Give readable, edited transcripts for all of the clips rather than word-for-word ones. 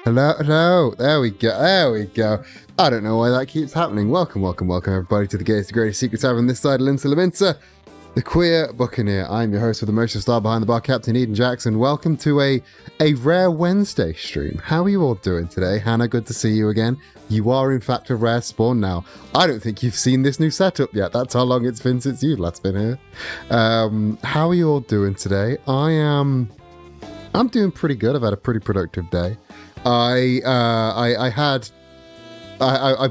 Hello, hello. There we go. There we go. I don't know why that keeps happening. Welcome, everybody, to the Greatest Secret Tavern. This side, Linsa Laminsa, the Queer Buccaneer. I'm your host with the motion star behind the bar, Captain Eden Jackson. Welcome to a Rare Wednesday stream. How are you all doing today? Hannah, good to see you again. You are, in fact, a rare spawn now. I don't think you've seen this new setup yet. That's how long it's been since you've last been here. How are you all doing today? I'm doing pretty good. I've had a pretty productive day. I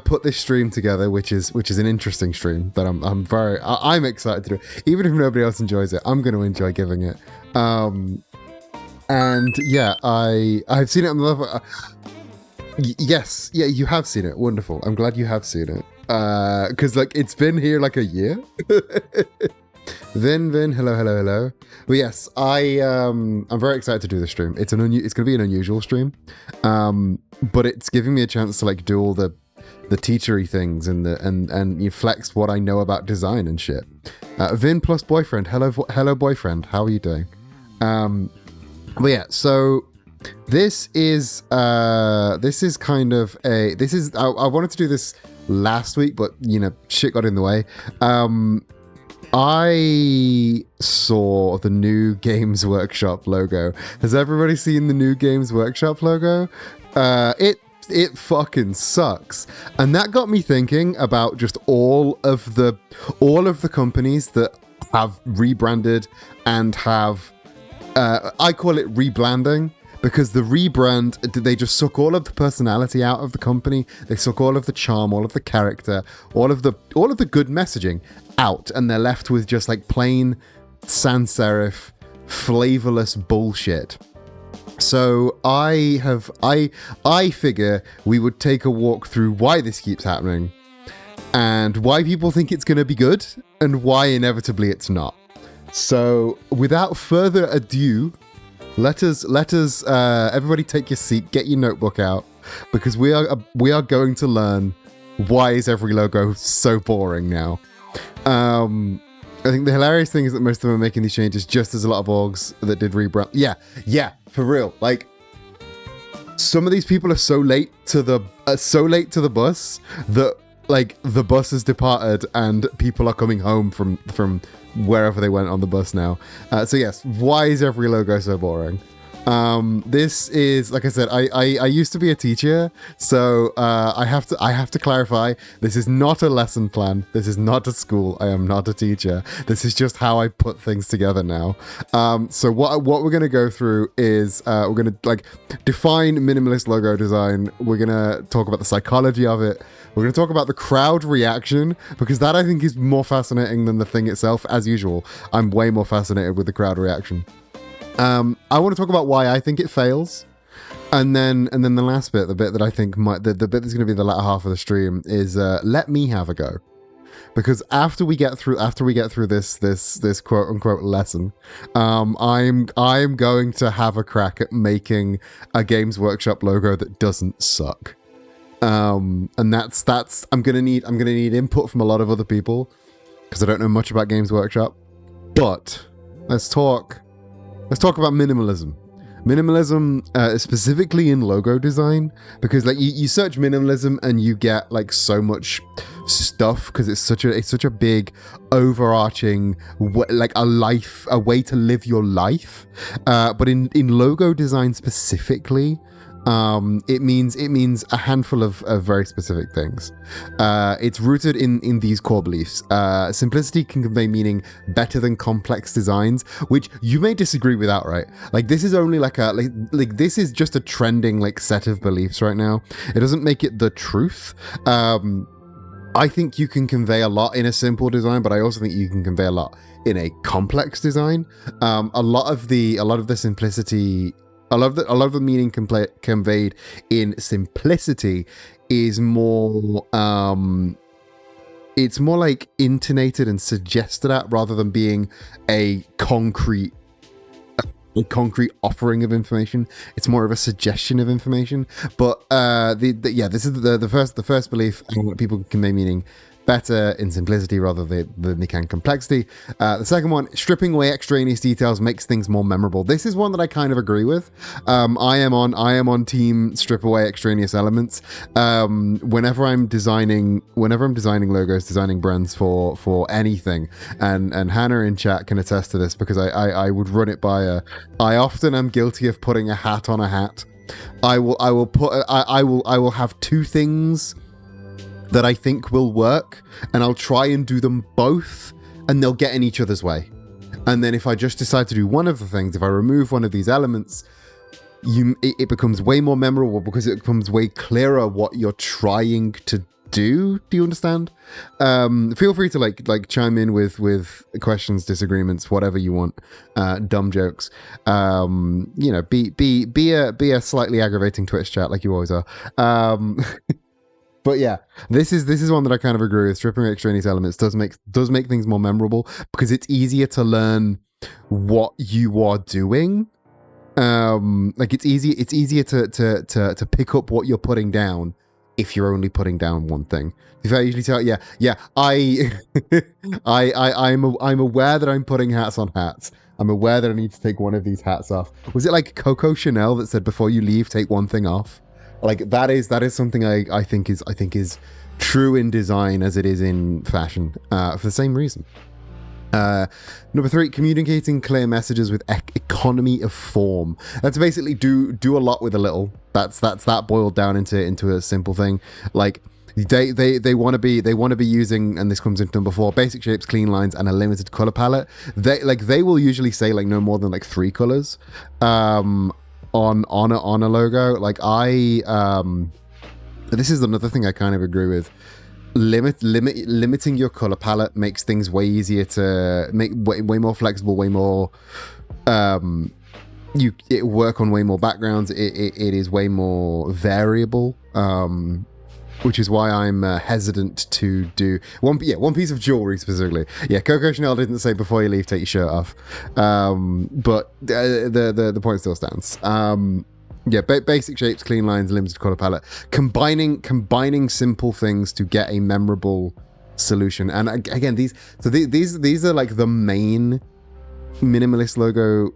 put this stream together, which is an interesting stream that I'm excited to do. Even if nobody else enjoys it, I'm going to enjoy giving it. And yeah, I've seen it on the level. Yes, yeah, you have seen it. Wonderful. I'm glad you have seen it. Because like it's been here like a year. Vin, hello. But yes, I'm very excited to do the stream. It's going to be an unusual stream, but it's giving me a chance to like do all the teachery things and you flex what I know about design and shit. Vin plus boyfriend, hello boyfriend, how are you doing? But yeah, so this is kind of I wanted to do this last week, but you know shit got in the way. I saw the new Games Workshop logo. Has everybody seen the new Games Workshop logo? It fucking sucks. And that got me thinking about just all of the companies that have rebranded and have I call it reblanding, because the rebrand, they just suck all of the personality out of the company. They suck all of the charm, all of the character, all of the good messaging out, and they're left with just like plain sans serif, flavorless bullshit. So I figure we would take a walk through why this keeps happening, and why people think it's going to be good, and why inevitably it's not. So without further ado, let us everybody take your seat, get your notebook out, because we are going to learn why is every logo so boring now. I think the hilarious thing is that most of them are making these changes just as a lot of orgs that did rebrand. Yeah, for real. Like, some of these people are so late to the bus that like the bus has departed and people are coming home from wherever they went on the bus now. So yes, why is every logo so boring? This is, like I said, I used to be a teacher, so I have to clarify, this is not a lesson plan. This is not a school. I am not a teacher. This is just how I put things together now. So what we're going to go through is we're going to like define minimalist logo design. We're going to talk about the psychology of it. We're going to talk about the crowd reaction, because that I think is more fascinating than the thing itself. As usual, I'm way more fascinated with the crowd reaction. I want to talk about why I think it fails, and then the last bit, the bit that I think might the bit that's going to be the latter half of the stream is let me have a go, because after we get through this quote unquote lesson, I'm going to have a crack at making a Games Workshop logo that doesn't suck, and that's I'm gonna need input from a lot of other people, because I don't know much about Games Workshop. But let's talk about minimalism. Minimalism, specifically in logo design, because like you search minimalism and you get like so much stuff, because it's such a big overarching like a way to live your life. But in logo design specifically, it means a handful of very specific things. It's rooted in these core beliefs. Simplicity can convey meaning better than complex designs, which you may disagree with outright. Like, this is only like this is just a trending like set of beliefs right now. It doesn't make it the truth. I think you can convey a lot in a simple design, but I also think you can convey a lot in a complex design. A lot of the simplicity, a lot of the meaning conveyed in simplicity is more it's more like intonated and suggested at, rather than being a concrete offering of information. It's more of a suggestion of information. But this is the first belief. People convey meaning better in simplicity rather than they can complexity. The second one, stripping away extraneous details makes things more memorable. This is one that I kind of agree with. I am on team strip away extraneous elements. Whenever I'm designing logos, designing brands for anything, and Hannah in chat can attest to this because I would run it by I often am guilty of putting a hat on a hat. I will have two things that I think will work, and I'll try and do them both, and they'll get in each other's way. And then if I just decide to do one of the things, if I remove one of these elements, it becomes way more memorable because it becomes way clearer what you're trying to do. Do you understand? Feel free to like chime in with questions, disagreements, whatever you want, dumb jokes. Be a slightly aggravating Twitch chat like you always are. But yeah, this is one that I kind of agree with. Stripping extraneous elements does make things more memorable because it's easier to learn what you are doing. It's easier to pick up what you're putting down if you're only putting down one thing. If I usually tell, I'm aware that I'm putting hats on hats. I'm aware that I need to take one of these hats off. Was it like Coco Chanel that said before you leave, take one thing off? Like that is something I think is true in design as it is in fashion, for the same reason. Number 3, communicating clear messages with economy of form. That's basically do a lot with a little. That's that boiled down into a simple thing. Like they want to be using, and this comes into number 4, basic shapes, clean lines, and a limited color palette. They will usually say like no more than like 3 colors. On a logo. This is another thing I kind of agree with. Limiting your color palette makes things way easier to make, way more flexible, way more it work on way more backgrounds. It is way more variable, which is why I'm hesitant to do one piece of jewelry specifically. Yeah, Coco Chanel didn't say before you leave, take your shirt off, but the point still stands. Basic shapes, clean lines, limited color palette, combining simple things to get a memorable solution. And again, these are like the main minimalist logo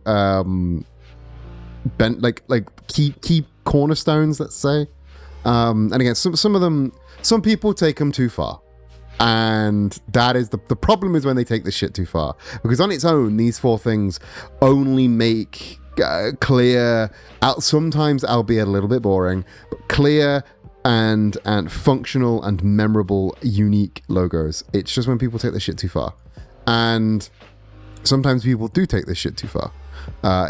key cornerstones, let's say. And again, some of them, some people take them too far, and that is the problem is when they take this shit too far, because on its own these 4 things only make clear, sometimes albeit a little bit boring, but clear and functional and memorable, unique logos. It's just when people take this shit too far, and sometimes people do take this shit too far.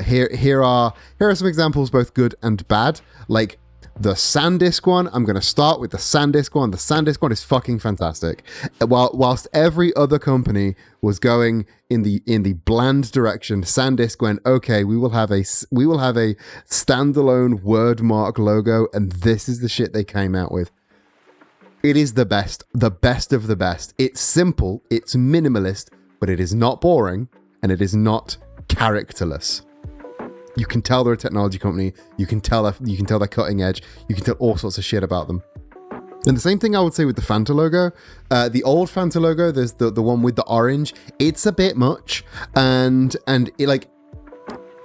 Here are some examples, both good and bad. Like the SanDisk one, I'm going to start with the SanDisk one. The SanDisk one is fucking fantastic. Whilst every other company was going in the bland direction, SanDisk went, okay, we will have a standalone wordmark logo, and this is the shit they came out with. It is the best of the best. It's simple, it's minimalist, but it is not boring, and it is not characterless. You can tell they're a technology company. You can tell they're cutting edge. You can tell all sorts of shit about them. And the same thing I would say with the Fanta logo. The old Fanta logo, there's the one with the orange. It's a bit much, and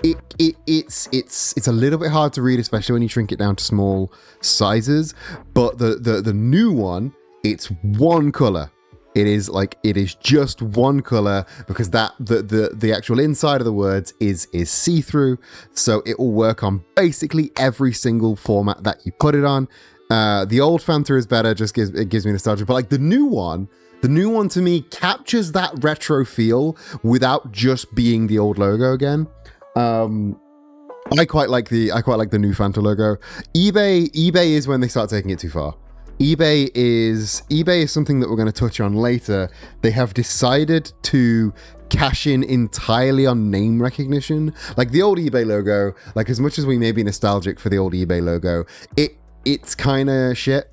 it's a little bit hard to read, especially when you shrink it down to small sizes. But the new one, it's one color. It is just one color, because the actual inside of the words is see-through, so it will work on basically every single format that you put it on. The old Fanta is better, just gives me nostalgia, but like the new one to me captures that retro feel without just being the old logo again. I quite like the new Fanta logo. eBay is when they start taking it too far. eBay is something that we're going to touch on later. They have decided to cash in entirely on name recognition. Like the old eBay logo, like as much as we may be nostalgic for the old eBay logo, it's kind of shit.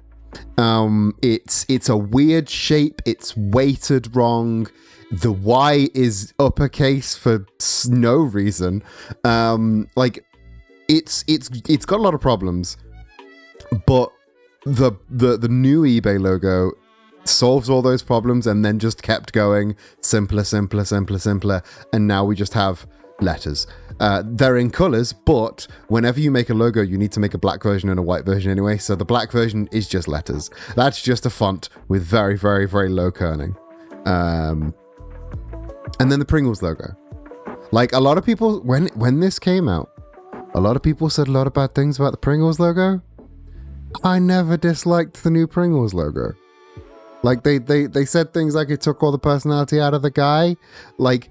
It's a weird shape. It's weighted wrong. The Y is uppercase for no reason. It's got a lot of problems, but the new eBay logo solves all those problems and then just kept going simpler, simpler, simpler, simpler. And now we just have letters. They're in colors, but whenever you make a logo, you need to make a black version and a white version anyway. So the black version is just letters. That's just a font with very, very, very low kerning. And then the Pringles logo. Like, a lot of people, when this came out, a lot of people said a lot of bad things about the Pringles logo. I never disliked the new Pringles logo. Like, they said things like it took all the personality out of the guy. Like,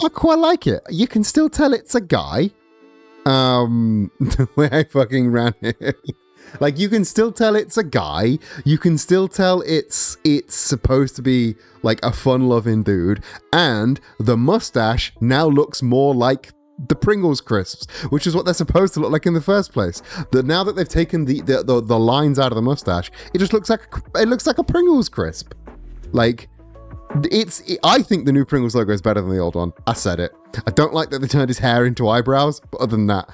I quite like it. You can still tell it's a guy. The way I fucking ran it. Like, you can still tell it's a guy. You can still tell it's supposed to be like a fun-loving dude. And the mustache now looks more like the Pringles crisps, which is what they're supposed to look like in the first place. Now that they've taken the lines out of the mustache, it just looks like a Pringles crisp. Like, I think the new Pringles logo is better than the old one. I said it. I don't like that they turned his hair into eyebrows, but other than that,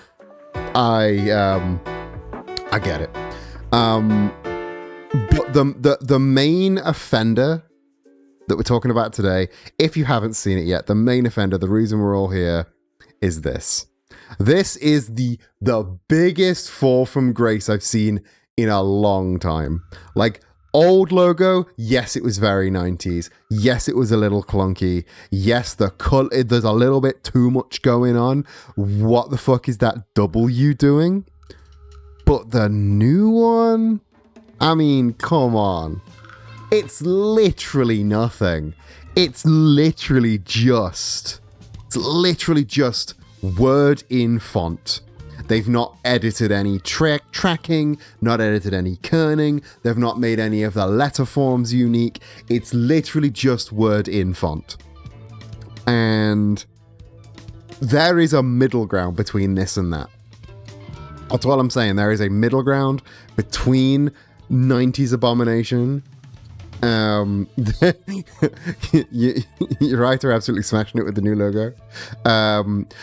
I get it. But the main offender that we're talking about today, if you haven't seen it yet, the main offender, the reason we're all here, is this. This is the biggest fall from grace I've seen in a long time. Like, old logo, yes, it was very 90s. Yes, it was a little clunky. Yes, there's a little bit too much going on. What the fuck is that W doing? But the new one? I mean, come on. It's literally nothing. It's literally just word in font. They've not edited any tracking, not edited any kerning. They've not made any of the letter forms unique. It's literally just word in font. And there is a middle ground between this and that. That's what I'm saying. There is a middle ground between 90s abomination. You're right, they're absolutely smashing it with the new logo.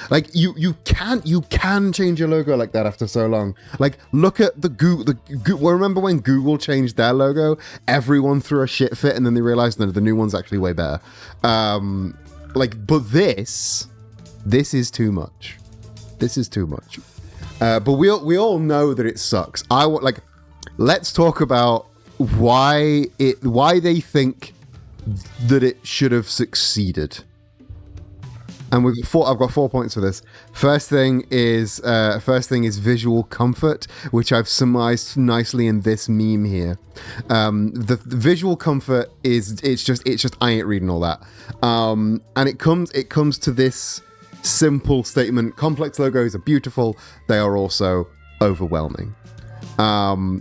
Like, you can change your logo like that after so long. Like, look at the Google. Well, remember when Google changed their logo? Everyone threw a shit fit, and then they realized that the new one's actually way better. But this is too much. This is too much. But we all know that it sucks. Let's talk about why they think that it should have succeeded. And I've got 4 points for this. First thing is visual comfort, which I've surmised nicely in this meme here. The visual comfort is it's just I ain't reading all that. And it comes to this simple statement: complex logos are beautiful, they are also overwhelming.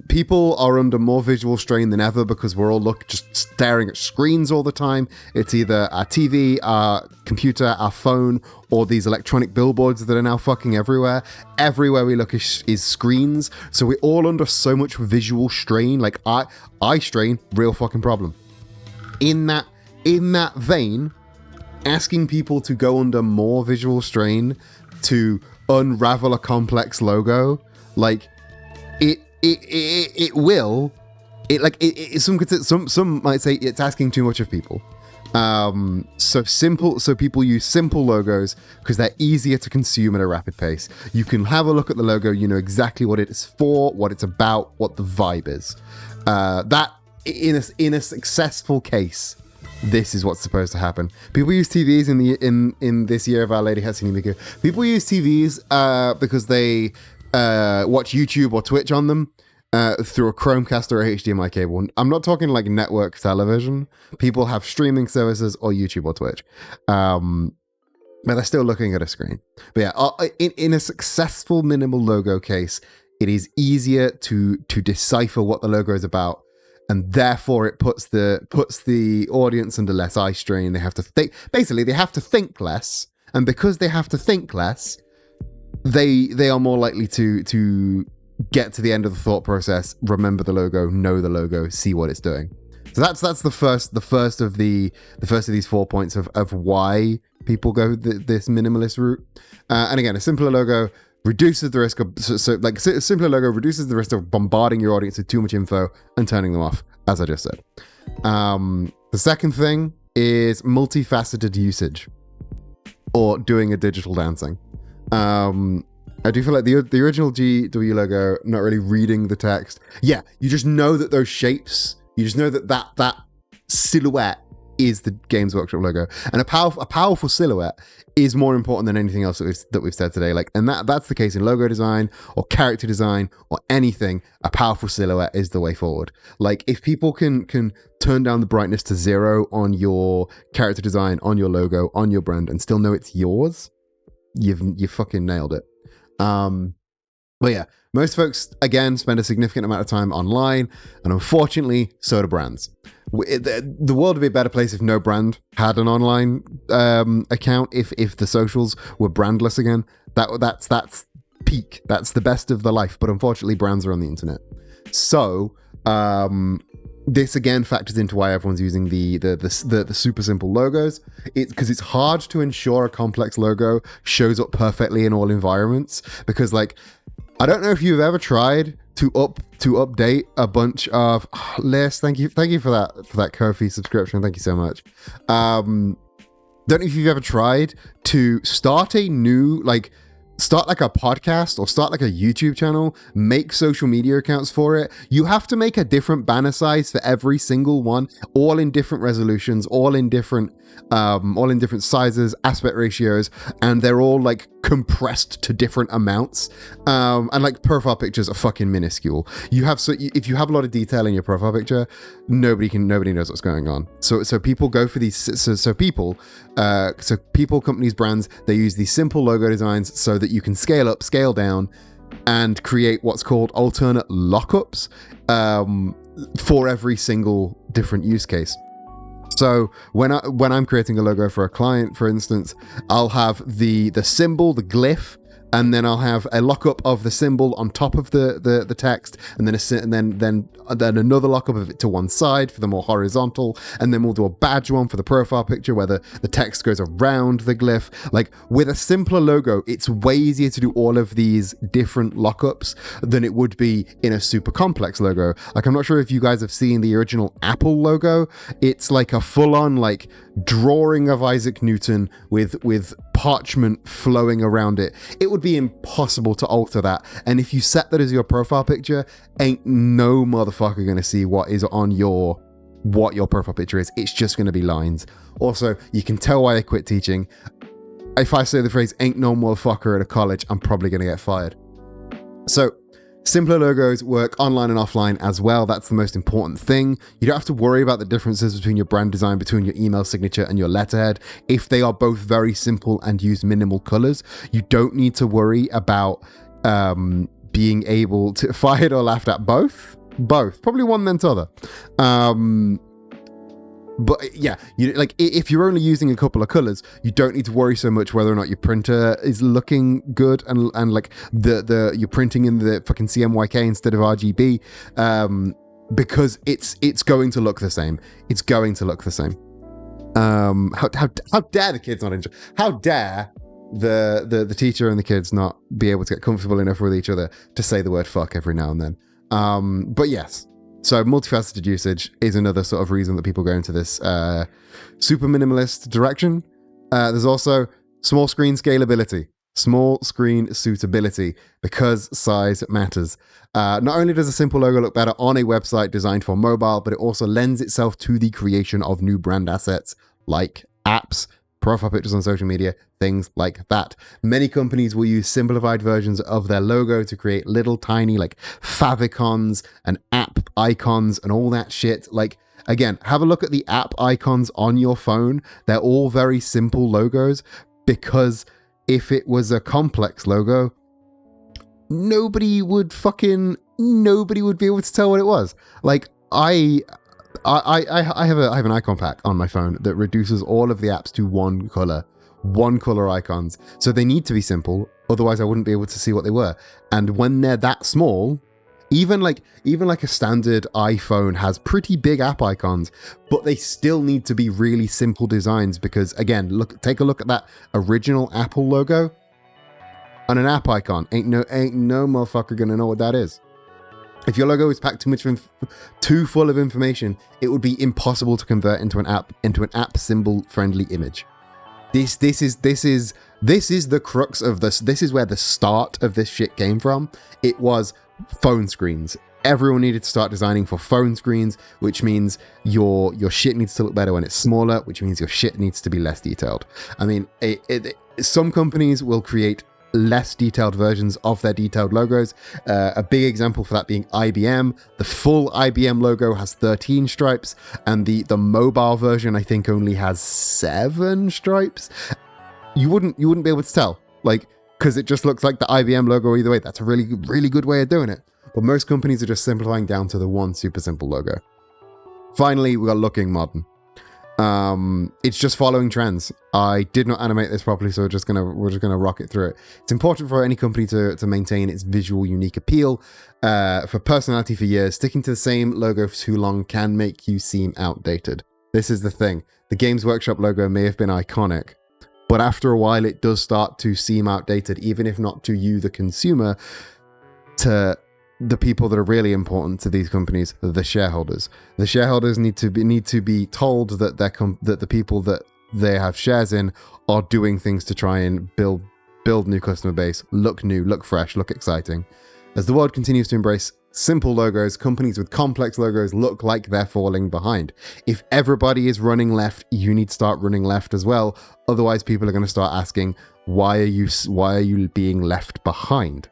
People are under more visual strain than ever because we're all just staring at screens all the time. It's either our TV, our computer, our phone, or these electronic billboards that are now fucking everywhere. Everywhere we look is screens. So we're all under so much visual strain. Like, eye strain, real fucking problem. In that vein, asking people to go under more visual strain to unravel a complex logo, like, some might say it's asking too much of people. So people use simple logos because they're easier to consume at a rapid pace. You can have a look at the logo, you know exactly what it's for, what it's about, what the vibe is. That in a successful case, this is what's supposed to happen. People use TVs in this year of Our Lady Hatsune Miku. People use TVs because they watch YouTube or Twitch on them through a Chromecast or a HDMI cable. I'm not talking like network television. People have streaming services or YouTube or Twitch. But they're still looking at a screen. But yeah, in a successful minimal logo case, it is easier to decipher what the logo is about, and therefore it puts the audience under less eye strain. They have to think. Basically, they have to think less, and because they have to think less, they are more likely to get to the end of the thought process, remember the logo, know the logo, see what it's doing. So that's the first of these 4 points of why people go this minimalist route. And again, a simpler logo reduces the risk of a simpler logo reduces the risk of bombarding your audience with too much info and turning them off, as I just said. The second thing is multifaceted usage, or doing a digital dancing. I do feel like the original GW logo, not really reading the text. Yeah, you just know that those shapes, you just know that silhouette is the Games Workshop logo, and a powerful silhouette is more important than anything else that we've said today. Like, and that's the case in logo design or character design or anything. A powerful silhouette is the way forward. Like, if people can turn down the brightness to 0 on your character design, on your logo, on your brand, and still know it's yours, you fucking nailed it. But yeah, most folks, again, spend a significant amount of time online, and unfortunately, so do brands. The world would be a better place if no brand had an online account, if the socials were brandless again. That's peak. That's the best of the life, but unfortunately, brands are on the internet. So, this again factors into why everyone's using the super simple logos. It's because it's hard to ensure a complex logo shows up perfectly in all environments. Because, like, I don't know if you've ever tried to update a bunch of lists. Thank you for that Ko-fi subscription. Thank you so much. Don't know if you've ever tried to start a new start like a podcast or start like a YouTube channel, make social media accounts for it. You have to make a different banner size for every single one, all in different resolutions, all in different sizes, aspect ratios, and they're all like compressed to different amounts. And like profile pictures are fucking minuscule. If you have a lot of detail in your profile picture, nobody knows what's going on. So people go for these. Companies, brands, they use these simple logo designs so that you can scale up, scale down, and create what's called alternate lockups for every single different use case. So when I'm creating a logo for a client, for instance, I'll have the symbol, the glyph, and then I'll have a lockup of the symbol on top of the text, and then another lockup of it to one side for the more horizontal, and then we'll do a badge one for the profile picture where the text goes around the glyph. Like, with a simpler logo, it's way easier to do all of these different lockups than it would be in a super complex logo. Like, I'm not sure if you guys have seen the original Apple logo. It's like a full-on like drawing of Isaac Newton with parchment flowing around it. It would be impossible to alter that. And if you set that as your profile picture, ain't no motherfucker gonna see what your profile picture is. It's just gonna be lines. Also, you can tell why I quit teaching. If I say the phrase "ain't no motherfucker" at a college, I'm probably gonna get fired. So simpler logos work online and offline as well. That's the most important thing. You don't have to worry about the differences between your brand design, between your email signature and your letterhead. If they are both very simple and use minimal colors, you don't need to worry about being able to fired or laughed at both. Probably one then t'other. But yeah, if you're only using a couple of colors, you don't need to worry so much whether or not your printer is looking good and like you're printing in the fucking CMYK instead of RGB, because it's going to look the same. It's going to look the same. How dare the kids not enjoy? How dare the teacher and the kids not be able to get comfortable enough with each other to say the word fuck every now and then? But yes. So multifaceted usage is another sort of reason that people go into this super minimalist direction. There's also small screen scalability, small screen suitability, because size matters. Not only does a simple logo look better on a website designed for mobile, but it also lends itself to the creation of new brand assets like apps, profile pictures on social media, things like that. Many companies will use simplified versions of their logo to create little tiny like favicons and app icons and all that shit. Like, again, have a look at the app icons on your phone. They're all very simple logos, because if it was a complex logo, nobody would be able to tell what it was. Like, I have an icon pack on my phone that reduces all of the apps to one color icons. So they need to be simple, otherwise I wouldn't be able to see what they were. And when they're that small, even like a standard iPhone has pretty big app icons, but they still need to be really simple designs, because again, take a look at that original Apple logo on an app icon. Ain't no motherfucker gonna know what that is. If your logo is packed too full of information, it would be impossible to convert into an app symbol friendly image. This is the crux of this. This is where the start of this shit came from. It was phone screens. Everyone needed to start designing for phone screens, which means your shit needs to look better when it's smaller, which means your shit needs to be less detailed. I mean, some companies will create less detailed versions of their detailed logos. A big example for that being IBM. The full IBM logo has 13 stripes, and the mobile version I think only has 7 stripes. You wouldn't be able to tell, like, because it just looks like the IBM logo either way. That's a really, really good way of doing it. But most companies are just simplifying down to the one super simple logo. Finally, we got looking modern. It's just following trends. I did not animate this properly, so we're just gonna rock it through it. It's important for any company to maintain its visual unique appeal, for personality for years. Sticking to the same logo for too long can make you seem outdated. This is the thing. The Games Workshop logo may have been iconic, but after a while it does start to seem outdated, even if not to you, the consumer, to the people that are really important to these companies, the shareholders. The shareholders need to be told that that the people that they have shares in are doing things to try and build new customer base, look new, look fresh, look exciting. As the world continues to embrace simple logos, companies with complex logos look like they're falling behind. If everybody is running left, you need to start running left as well. Otherwise, people are going to start asking, why are you being left behind?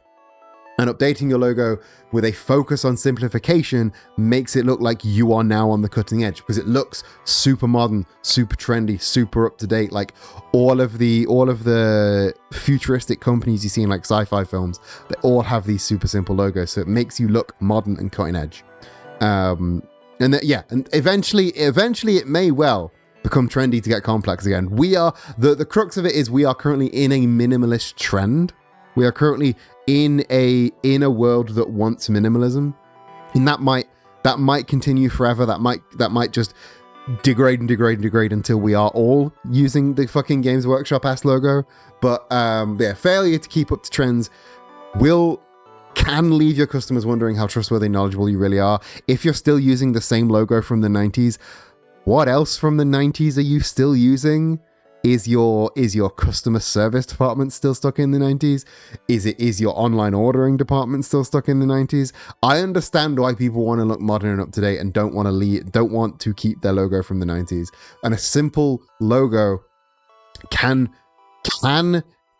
And updating your logo with a focus on simplification makes it look like you are now on the cutting edge, because it looks super modern, super trendy, super up to date. Like all of the futuristic companies you see in like sci-fi films, they all have these super simple logos, so it makes you look modern and cutting edge. And eventually it may well become trendy to get complex again. We are the crux of it is we are currently in a minimalist trend. We are currently in a world that wants minimalism, and that might continue forever. That might just degrade until we are all using the fucking Games Workshop ass logo. But failure to keep up to trends can leave your customers wondering how trustworthy and knowledgeable you really are. If you're still using the same logo from the 90s, what else from the 90s are you still using? Is your customer service department still stuck in the 90s? Is your online ordering department still stuck in the 90s? I understand why people want to look modern and up to date and don't want to keep their logo from the 90s. And a simple logo can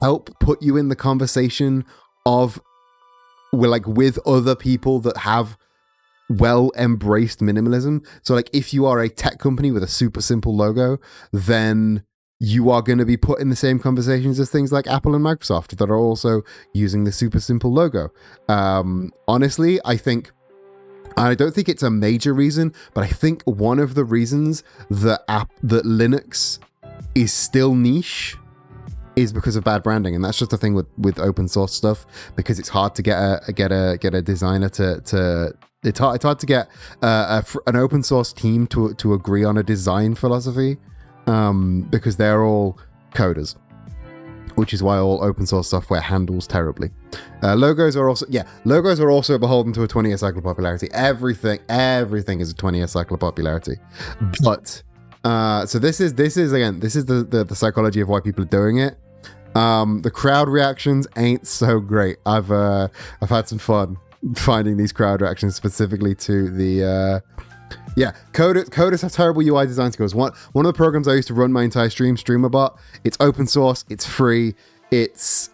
help put you in the conversation with other people that have well embraced minimalism. So like if you are a tech company with a super simple logo, then you are going to be put in the same conversations as things like Apple and Microsoft that are also using the super simple logo. Honestly, I don't think it's a major reason, but I think one of the reasons that Linux is still niche is because of bad branding, and that's just a thing with open source stuff, because it's hard to get a designer to it's hard to get an open source team to agree on a design philosophy. Because they're all coders, which is why all open source software handles terribly. Logos are also beholden to a 20-year cycle of popularity. Everything is a 20-year cycle of popularity. But so this is the psychology of why people are doing it. The crowd reactions ain't so great. I've had some fun finding these crowd reactions specifically to the coders have terrible UI design skills. One of the programs I used to run my entire StreamerBot, it's open source, it's free, it is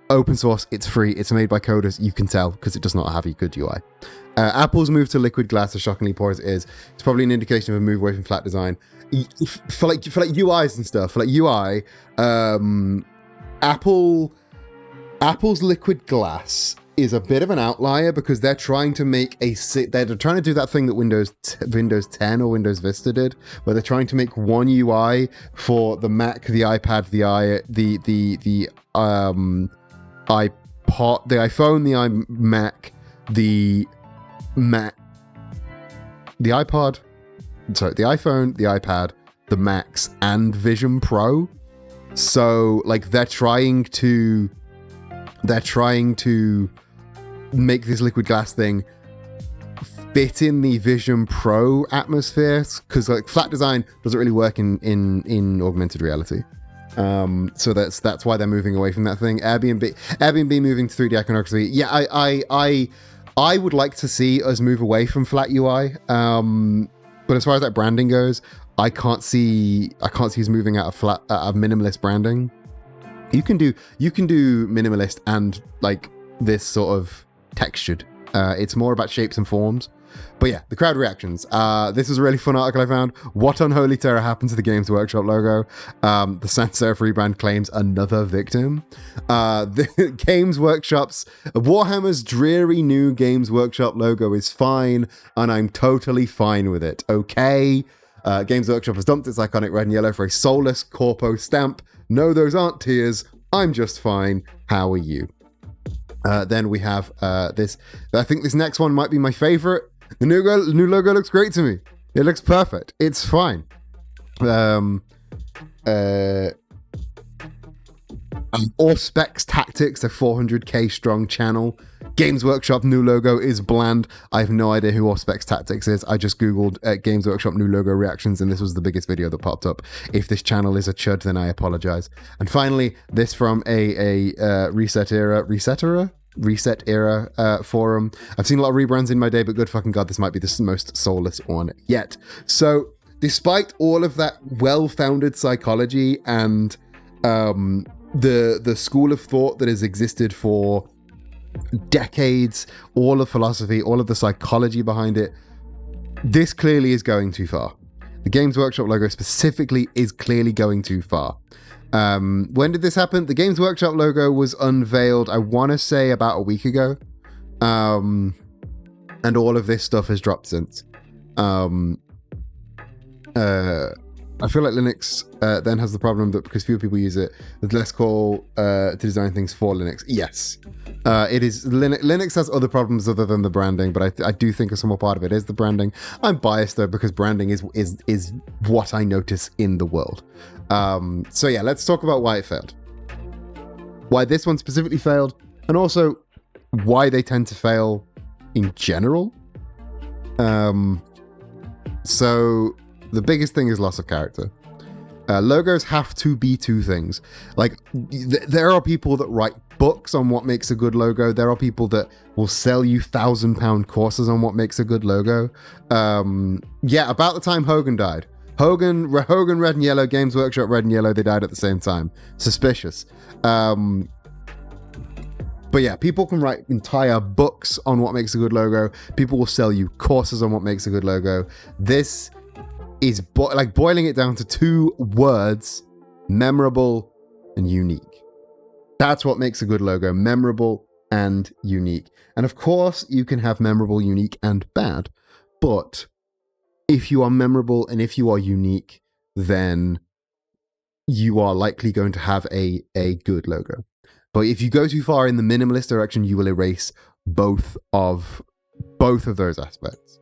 open source, it's free, it's made by coders. You can tell because it does not have a good UI. Apple's move to liquid glass, as shockingly poor as it is, it's probably an indication of a move away from flat design. For UIs and stuff, for UI, Apple's liquid glass is a bit of an outlier because they're trying to do that thing that Windows 10 or Windows Vista did, where they're trying to make one UI for the Mac, the iPad, the iPod, the iPhone, the iMac, the iPod, sorry, the iPhone, the iPad, the Macs, and Vision Pro. So like they're trying to they're trying to make this liquid glass thing fit in the Vision Pro atmosphere, because like flat design doesn't really work in augmented reality. So that's why they're moving away from that thing. Airbnb moving to 3D iconography. Yeah, I would like to see us move away from flat UI. But as far as that branding goes, I can't see us moving out of minimalist branding. You can do minimalist and like this sort of textured. It's more about shapes and forms. But yeah, the crowd reactions. This was a really fun article I found. What unholy terror happened to the Games Workshop logo? The sans serif rebrand claims another victim. The Games Workshop's Warhammer's dreary new Games Workshop logo is fine, and I'm totally fine with it. Okay. Games Workshop has dumped its iconic red and yellow for a soulless corpo stamp. No, those aren't tears. I'm just fine. How are you? Then we have this. I think this next one might be my favorite. The new logo looks great to me. It looks perfect. It's fine. Auspex Tactics, a 400k strong channel. Games Workshop new logo is bland. I have no idea who Auspex Tactics is. I just googled Games Workshop new logo reactions, and this was the biggest video that popped up. If this channel is a chud, then I apologize. And finally, this from a Reset Era forum. I've seen a lot of rebrands in my day, but good fucking god, this might be the most soulless one yet. So, despite all of that well-founded psychology and the school of thought that has existed for decades, all of philosophy, all of the psychology behind it, this clearly is going too far. The Games Workshop logo specifically is clearly going too far. When did this happen? The Games Workshop logo was unveiled, I want to say about a week ago. And all of this stuff has dropped since. I feel like Linux then has the problem that because fewer people use it, there's less call to design things for Linux. Yes, it is. Linux has other problems other than the branding, but I do think a small part of it is the branding. I'm biased though because branding is what I notice in the world. So yeah, let's talk about why it failed. Why this one specifically failed, and also why they tend to fail in general. So the biggest thing is loss of character. Logos have to be two things. Like, there are people that write books on what makes a good logo. There are people that will sell you £1,000 courses on what makes a good logo. Yeah, about the time Hogan died. Hogan, red and yellow, Games Workshop, red and yellow, they died at the same time. Suspicious. But yeah, people can write entire books on what makes a good logo. People will sell you courses on what makes a good logo. This is like boiling it down to two words: memorable and unique. That's what makes a good logo: memorable and unique. And of course, you can have memorable, unique, and bad. But if you are memorable and if you are unique, then you are likely going to have a good logo. But if you go too far in the minimalist direction, you will erase both of those aspects.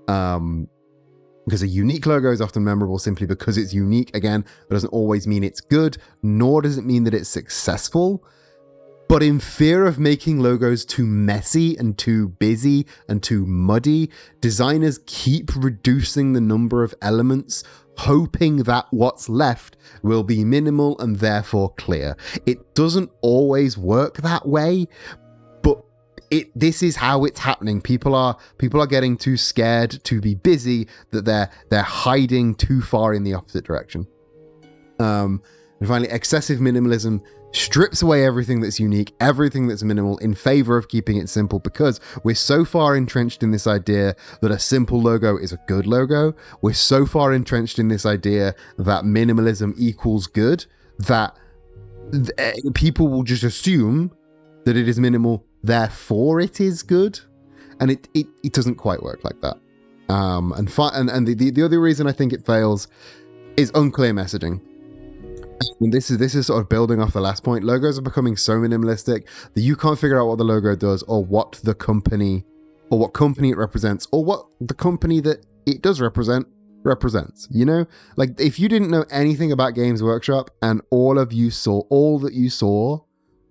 Because a unique logo is often memorable simply because it's unique. Again, it doesn't always mean it's good, nor does it mean that it's successful. But in fear of making logos too messy and too busy and too muddy, designers keep reducing the number of elements, hoping that what's left will be minimal and therefore clear. It doesn't always work that way, but this is how it's happening. People are getting too scared to be busy that they're hiding too far in the opposite direction. And finally, excessive minimalism strips away everything that's unique, everything that's minimal, in favor of keeping it simple, because we're so far entrenched in this idea that a simple logo is a good logo. We're so far entrenched in this idea that minimalism equals good that people will just assume that it is minimal, therefore it is good, and it doesn't quite work like that. And the other reason I think it fails is unclear messaging. And this is sort of building off the last point. Logos are becoming so minimalistic that you can't figure out what the logo does, or what company it represents, or what the company that it does represents. You know, like if you didn't know anything about Games Workshop and all that you saw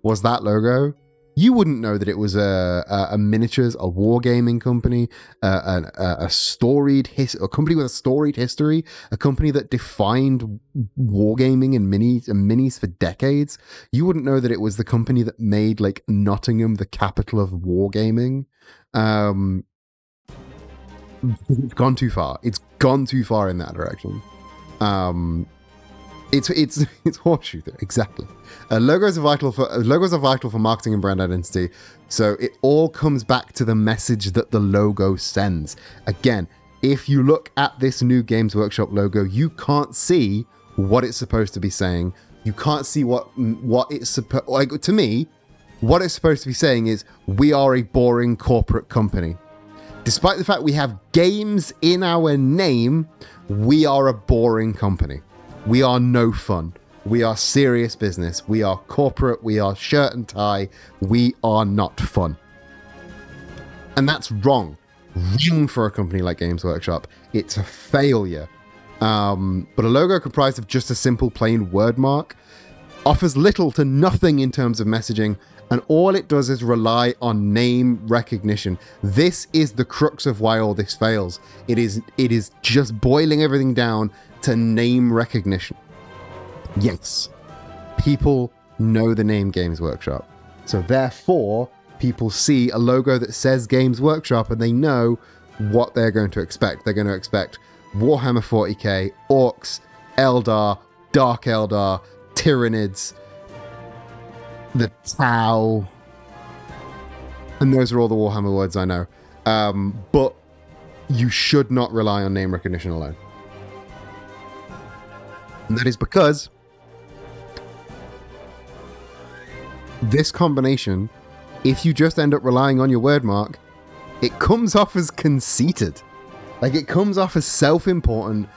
was that logo, You wouldn't know that it was a miniatures, a wargaming company, a company with a storied history, a company that defined wargaming and minis for decades. You wouldn't know that it was the company that made like Nottingham the capital of wargaming. It's gone too far. It's gone too far in that direction. It's horseshoe theory, exactly. Logos are vital for marketing and brand identity. So it all comes back to the message that the logo sends. Again, if you look at this new Games Workshop logo, you can't see what it's supposed to be saying. You can't see what it's supposed. Like, to me, what it's supposed to be saying is, we are a boring corporate company. Despite the fact we have games in our name, we are a boring company. We are no fun. We are serious business. We are corporate. We are shirt and tie. We are not fun. And that's wrong. Wrong for a company like Games Workshop. It's a failure. But a logo comprised of just a simple plain word mark offers little to nothing in terms of messaging, and all it does is rely on name recognition. This is the crux of why all this fails. It is just boiling everything down to name recognition. Yes, people know the name Games Workshop. So therefore, people see a logo that says Games Workshop and they know what they're going to expect. They're going to expect Warhammer 40k, Orcs, Eldar, Dark Eldar, Tyranids, the Tau, and those are all the Warhammer words I know. But you should not rely on name recognition alone. And that is because this combination, if you just end up relying on your word mark, it comes off as conceited. Like, it comes off as self-important,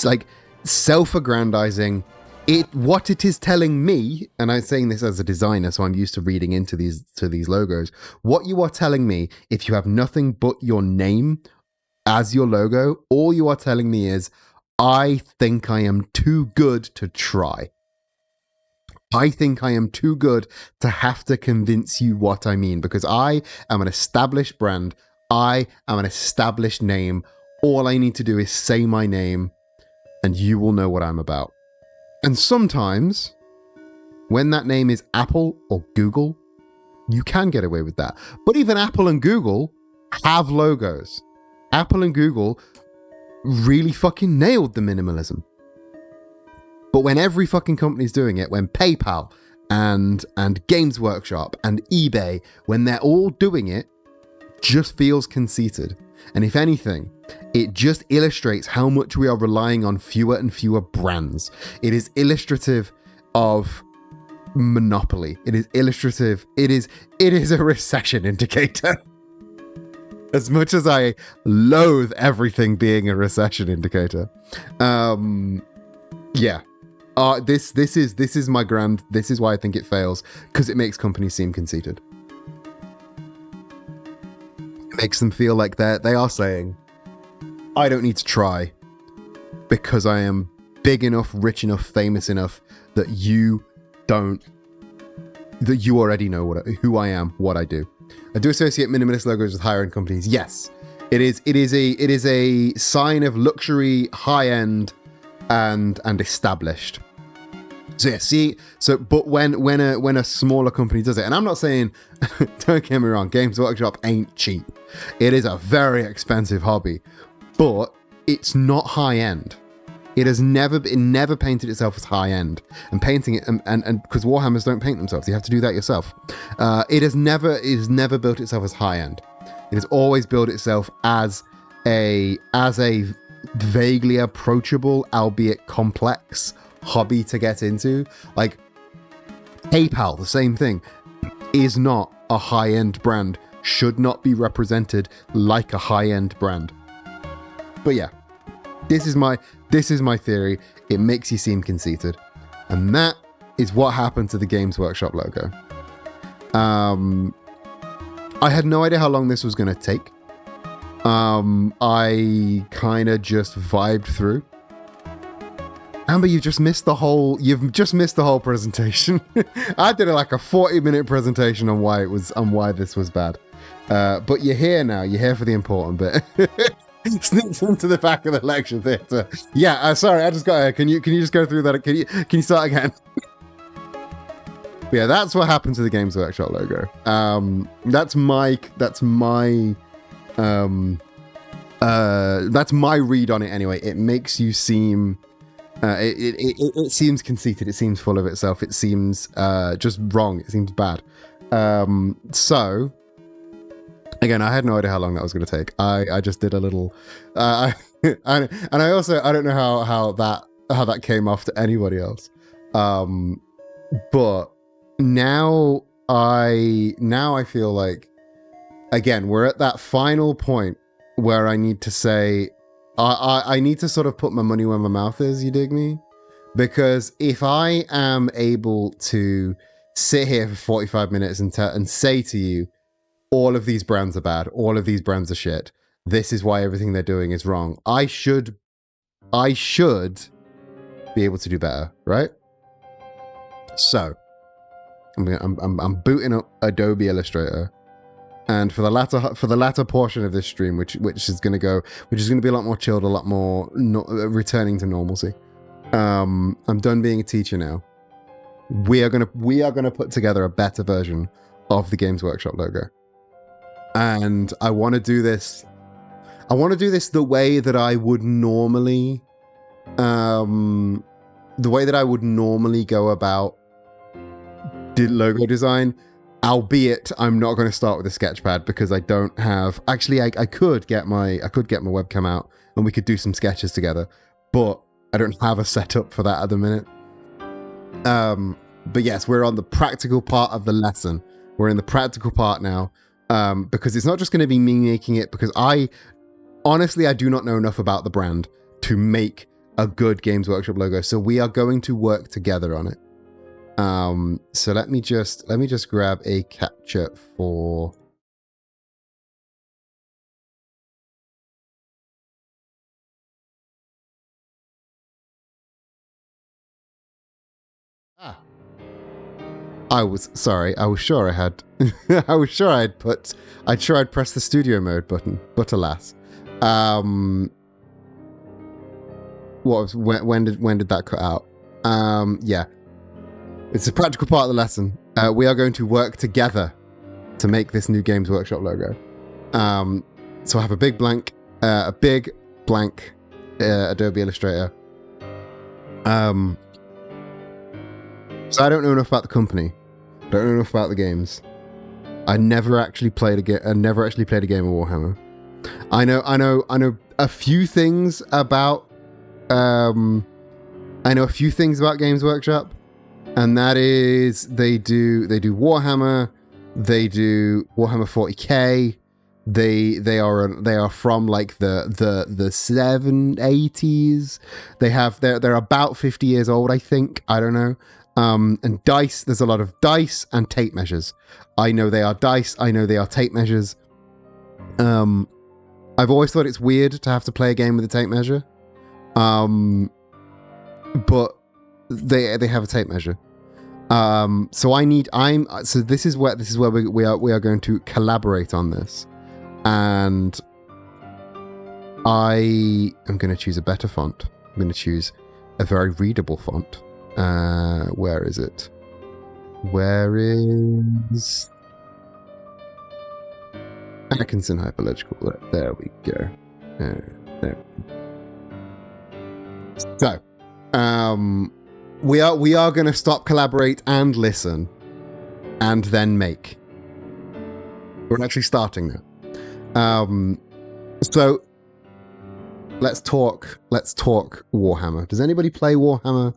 like self-aggrandizing. What it is telling me, and I'm saying this as a designer, so I'm used to reading into these logos. What you are telling me, if you have nothing but your name as your logo, all you are telling me is, I think I am too good to try. I think I am too good to have to convince you what I mean, because I am an established brand. I am an established name. All I need to do is say my name, and you will know what I'm about. And sometimes, when that name is Apple or Google, you can get away with that. But even Apple and Google have logos. Apple and Google really fucking nailed the minimalism. But when every fucking company's doing it, when PayPal and Games Workshop and eBay, when they're all doing it, just feels conceited. And if anything, it just illustrates how much we are relying on fewer and fewer brands. It is illustrative of monopoly. It is illustrative. It is a recession indicator. As much as I loathe everything being a recession indicator. Yeah. This is my grand. This is why I think it fails, because it makes companies seem conceited. It makes them feel like they are saying, I don't need to try because I am big enough, rich enough, famous enough that you already know who I am, what I do. I do associate minimalist logos with higher end companies. Yes, it is a sign of luxury, high end, and established. So yeah, but when a smaller company does it, and I'm not saying, don't get me wrong, Games Workshop ain't cheap. It is a very expensive hobby, but it's not high end. It never painted itself as high end, and painting it, and because Warhammers don't paint themselves, you have to do that yourself. It has never built itself as high end. It has always built itself as a vaguely approachable, albeit complex hobby to get into. Like PayPal, the same thing, is not a high-end brand, should not be represented like a high-end brand. But yeah, this is my theory. It makes you seem conceited, and that is what happened to the Games Workshop logo. I had no idea how long this was going to take. I kind of just vibed through. Amber, you've just missed the whole presentation. I did like a 40-minute presentation on why this was bad. But you're here now. You're here for the important bit. Sneaks into the back of the lecture theatre. Yeah, sorry, I just got here. Can you just go through that? Can you start again? Yeah, that's what happened to the Games Workshop logo. That's my read on it anyway. It makes you seem it seems conceited. It seems full of itself. It seems just wrong. It seems bad. So again, I had no idea how long that was going to take. I just did a little, and I also I don't know how that came off to anybody else. But now I feel like, again, we're at that final point where I need to say, I need to sort of put my money where my mouth is, you dig me? Because if I am able to sit here for 45 minutes and say to you, all of these brands are bad, all of these brands are shit, this is why everything they're doing is wrong, I should be able to do better, right? So I'm booting up Adobe Illustrator, and for the latter portion of this stream, which is going to be a lot more chilled, a lot more returning to normalcy. I'm done being a teacher now. We are gonna put together a better version of the Games Workshop logo, and I want to do this. I want to do this the way that I would normally, go about logo design, albeit I'm not going to start with a sketchpad because I don't have. Actually, I could get my webcam out and we could do some sketches together, but I don't have a setup for that at the minute. But yes, we're on the practical part of the lesson. We're in the practical part now, because it's not just going to be me making it, because I do not know enough about the brand to make a good Games Workshop logo. So we are going to work together on it. So let me just grab a capture for. I was sure I had. I'd pressed the studio mode button, but alas. When did that cut out? Yeah. It's a practical part of the lesson. We are going to work together to make this new Games Workshop logo. So I have a big blank Adobe Illustrator. So I don't know enough about the company. Don't know enough about the games. I never actually played a game of Warhammer. I know a few things about. I know a few things about Games Workshop, and that is they do Warhammer, they do Warhammer 40k. They are from like the 780s. They're about 50 years old, I think. I don't know. And dice, there's a lot of dice and tape measures. I know they are dice, I know they are tape measures. I've always thought it's weird to have to play a game with a tape measure. But they have a tape measure. So this is where we are going to collaborate on this. And I am going to choose a better font. I'm going to choose a very readable font. Where is it? Where is Atkinson Hyperlogical? There we go. There. So, we are going to stop, collaborate, and listen, and then make. We're actually starting now. So let's talk Warhammer. Does anybody play Warhammer?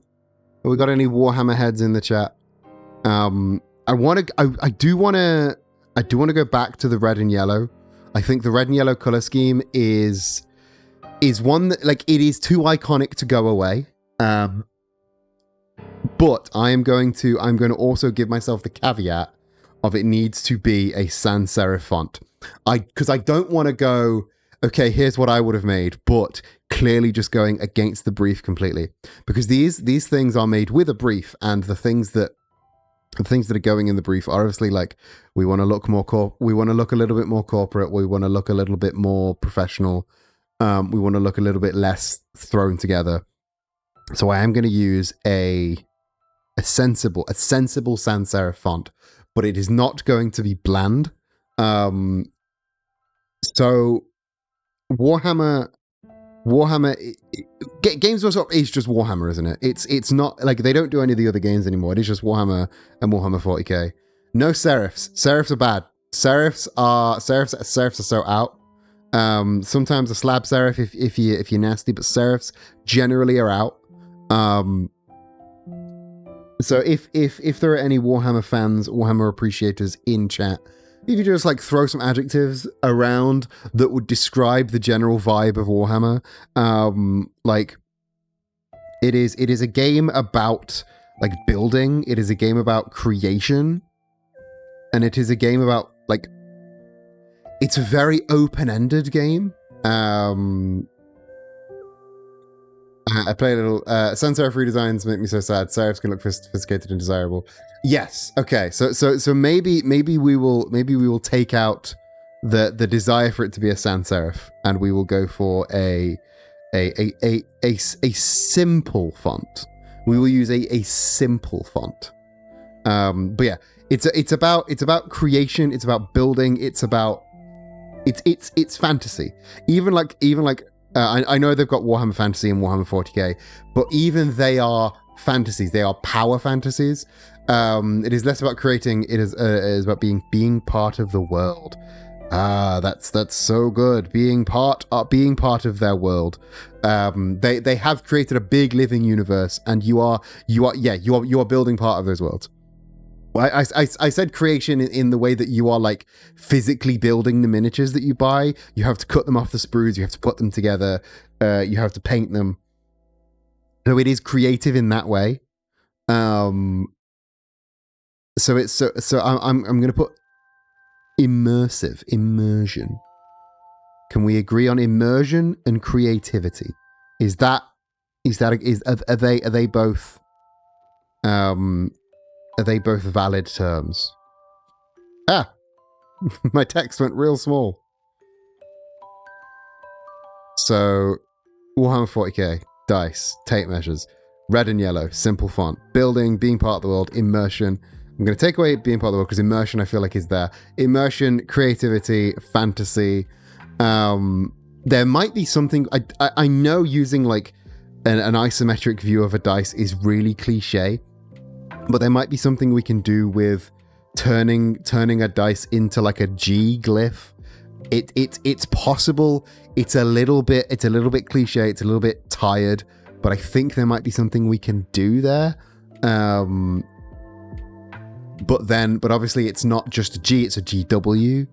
Have we got any Warhammer heads in the chat? I do want to go back to the red and yellow. I think the red and yellow color scheme is one that, like, it is too iconic to go away. But I'm going to also give myself the caveat of it needs to be a sans serif font. Because I don't want to go, okay, here's what I would have made, but clearly just going against the brief completely, because these things are made with a brief, and the things that are going in the brief are obviously like, we want to look we want to look a little bit more corporate, we want to look a little bit more professional, we want to look a little bit less thrown together. So I am going to use a sensible sans serif font, but it is not going to be bland. So Warhammer Games Workshop is just Warhammer, isn't it? It's not like they don't do any of the other games anymore. It is just Warhammer and Warhammer 40k. No serifs. Serifs are bad. Serifs are so out. Sometimes a slab serif if you're nasty, but serifs generally are out. So if there are any Warhammer fans, Warhammer appreciators in chat, if you just like throw some adjectives around that would describe the general vibe of Warhammer, like it is a game about like building, it is a game about creation, and it is a game about like, it's a very open-ended game. I play a little. Sans serif redesigns make me so sad. Serifs can look sophisticated and desirable. Yes. Okay. So maybe we will take out the desire for it to be a sans serif, and we will go for a simple font. We will use a simple font. But yeah, it's about creation. It's about building. It's fantasy. Even like. I know they've got Warhammer Fantasy and Warhammer 40k, but even they are fantasies. They are power fantasies. It is less about creating. It is about being part of the world. That's so good. Being part of their world. They have created a big living universe, and you are building part of those worlds. I said creation in the way that you are like physically building the miniatures that you buy. You have to cut them off the sprues. You have to put them together. You have to paint them. So it is creative in that way. So I'm going to put immersion. Can we agree on immersion and creativity? Are they both? Are they both valid terms? My text went real small. So, Warhammer 40k, dice, tape measures, red and yellow, simple font, building, being part of the world, immersion. I'm going to take away being part of the world because immersion I feel like is there. Immersion, creativity, fantasy. There might be something, I know using like an isometric view of a dice is really cliche, but there might be something we can do with turning a dice into like a G glyph. It's possible. It's a little bit cliche. It's a little bit tired, but I think there might be something we can do there. But obviously it's not just a G. It's a GW,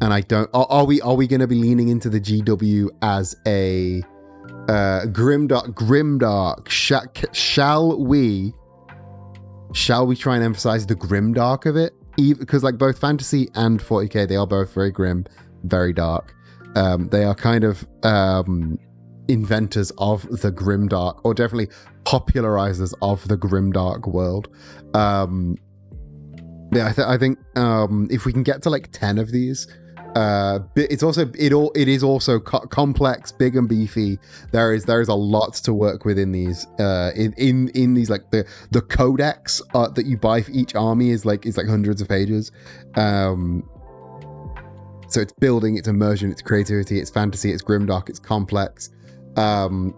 and I don't. Are we going to be leaning into the GW as a grimdark? Shall we try and emphasize the grimdark of it? Because like both fantasy and 40k, they are both very grim, very dark. They are kind of inventors of the grimdark, or definitely popularizers of the grimdark world. Yeah, I think if we can get to like 10 of these, it is also complex, big and beefy. There is a lot to work with in these. In these, like the codex that you buy for each army is like hundreds of pages. So it's building, it's immersion, it's creativity, it's fantasy, it's grimdark, it's complex, and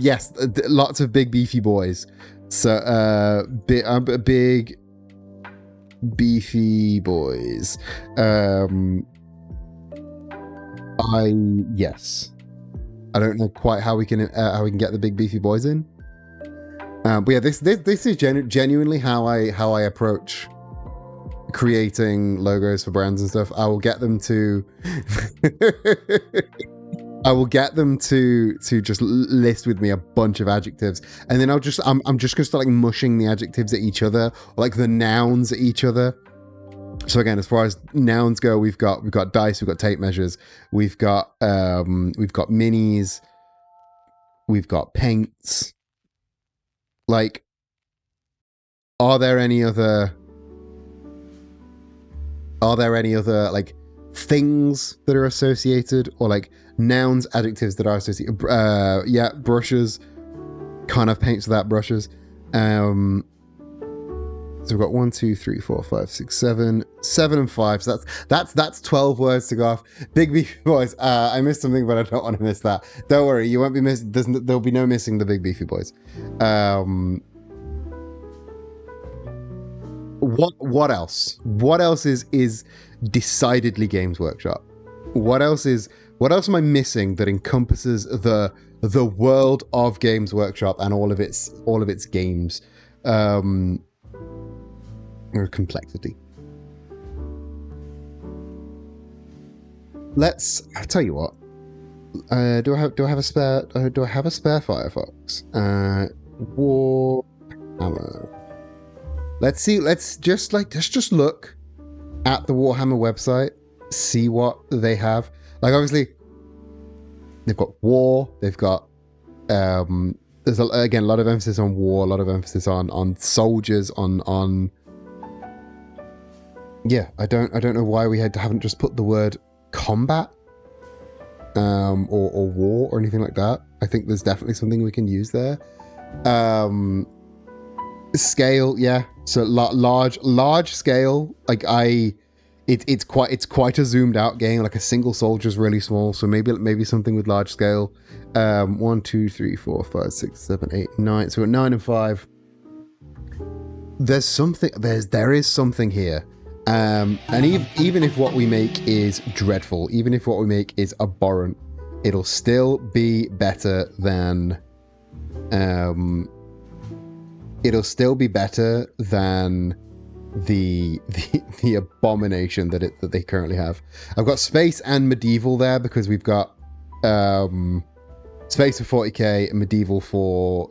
yes, lots of big beefy boys. So big beefy boys. I don't know quite how we can get the big beefy boys in. But yeah, this is genuinely how I approach creating logos for brands and stuff. I will get them to just list with me a bunch of adjectives, and then I'm just gonna start like mushing the adjectives at each other, or like the nouns at each other. So again, as far as nouns go, we've got dice, we've got tape measures, we've got minis. We've got paints. Like, are there any other like things that are associated, or like nouns, adjectives that are associated? Yeah, brushes. Can't have paints without brushes. So we've got 1, 2, 3, 4, 5, 6, 7 and 5. So that's 12 words to go off. Big beefy boys. I missed something, but I don't want to miss that. Don't worry, you won't be missing. There'll be no missing the big beefy boys. What else? What else is decidedly Games Workshop? What else am I missing that encompasses the world of Games Workshop and all of its games? Or complexity. I'll tell you what. Do I have a spare Firefox? Warhammer. Let's just look at the Warhammer website, see what they have. Like, obviously they've got war, they've got there's again a lot of emphasis on war, a lot of emphasis on soldiers, on yeah, I don't know why we haven't just put the word combat or war or anything like that. I think there's definitely something we can use there. Scale, yeah. So large scale. Like it's quite a zoomed out game. Like a single soldier is really small. So maybe something with large scale. 1, 2, 3, 4, 5, 6, 7, 8, 9. So we're at 9 and 5. There is something here. And even if what we make is dreadful, even if what we make is abhorrent, it'll still be better than the abomination that they currently have. I've got space and medieval there because we've got space for 40k and medieval for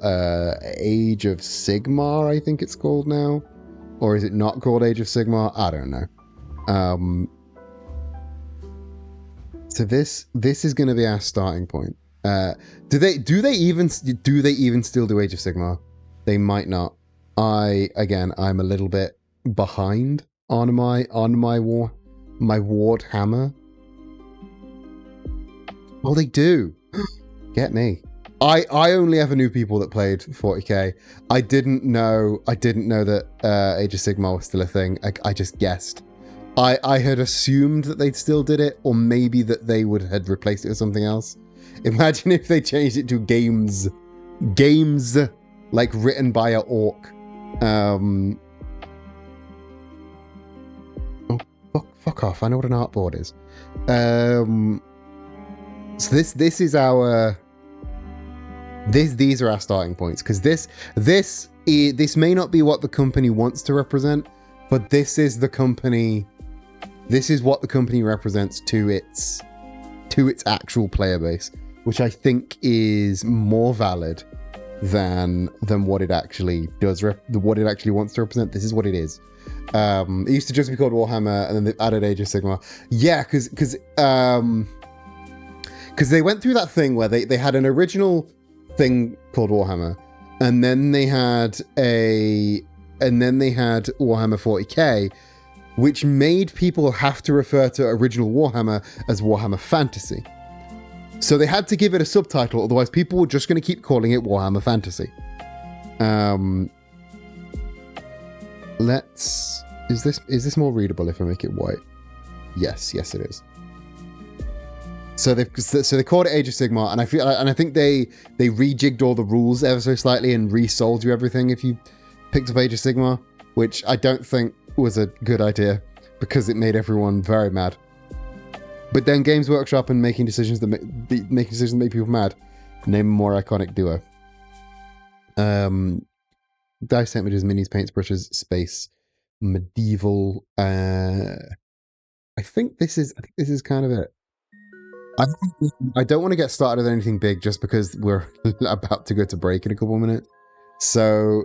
Age of Sigmar, I think it's called now. Or is it not called Age of Sigmar? I don't know. So this is going to be our starting point. Do they even still do Age of Sigmar? They might not. I'm a little bit behind on my Ward Hammer. Oh, they do. Get me. I only ever knew people that played 40k. I didn't know that Age of Sigmar was still a thing. I just guessed. I had assumed that they still did it, or maybe that they had replaced it with something else. Imagine if they changed it to games, like written by an orc. Oh, fuck off! I know what an artboard is. So this is our. These are our starting points, because this may not be what the company wants to represent, but this is what the company represents to its actual player base, which I think is more valid than what it actually does, what it actually wants to represent. This is what it is. It used to just be called Warhammer, and then they've added Age of Sigmar. Yeah, because they went through that thing where they had an original thing called Warhammer, and then they had Warhammer 40k, which made people have to refer to original Warhammer as Warhammer Fantasy. So they had to give it a subtitle, otherwise people were just going to keep calling it Warhammer Fantasy. Is this more readable if I make it white? Yes it is. So they called it Age of Sigmar, and I think they rejigged all the rules ever so slightly and resold you everything if you picked up Age of Sigmar, which I don't think was a good idea because it made everyone very mad. But then Games Workshop and making decisions that make people mad. Name a more iconic duo. Dice images, minis, paints, brushes, space, medieval. I think this is kind of it. I don't want to get started with anything big just because we're about to go to break in a couple of minutes. So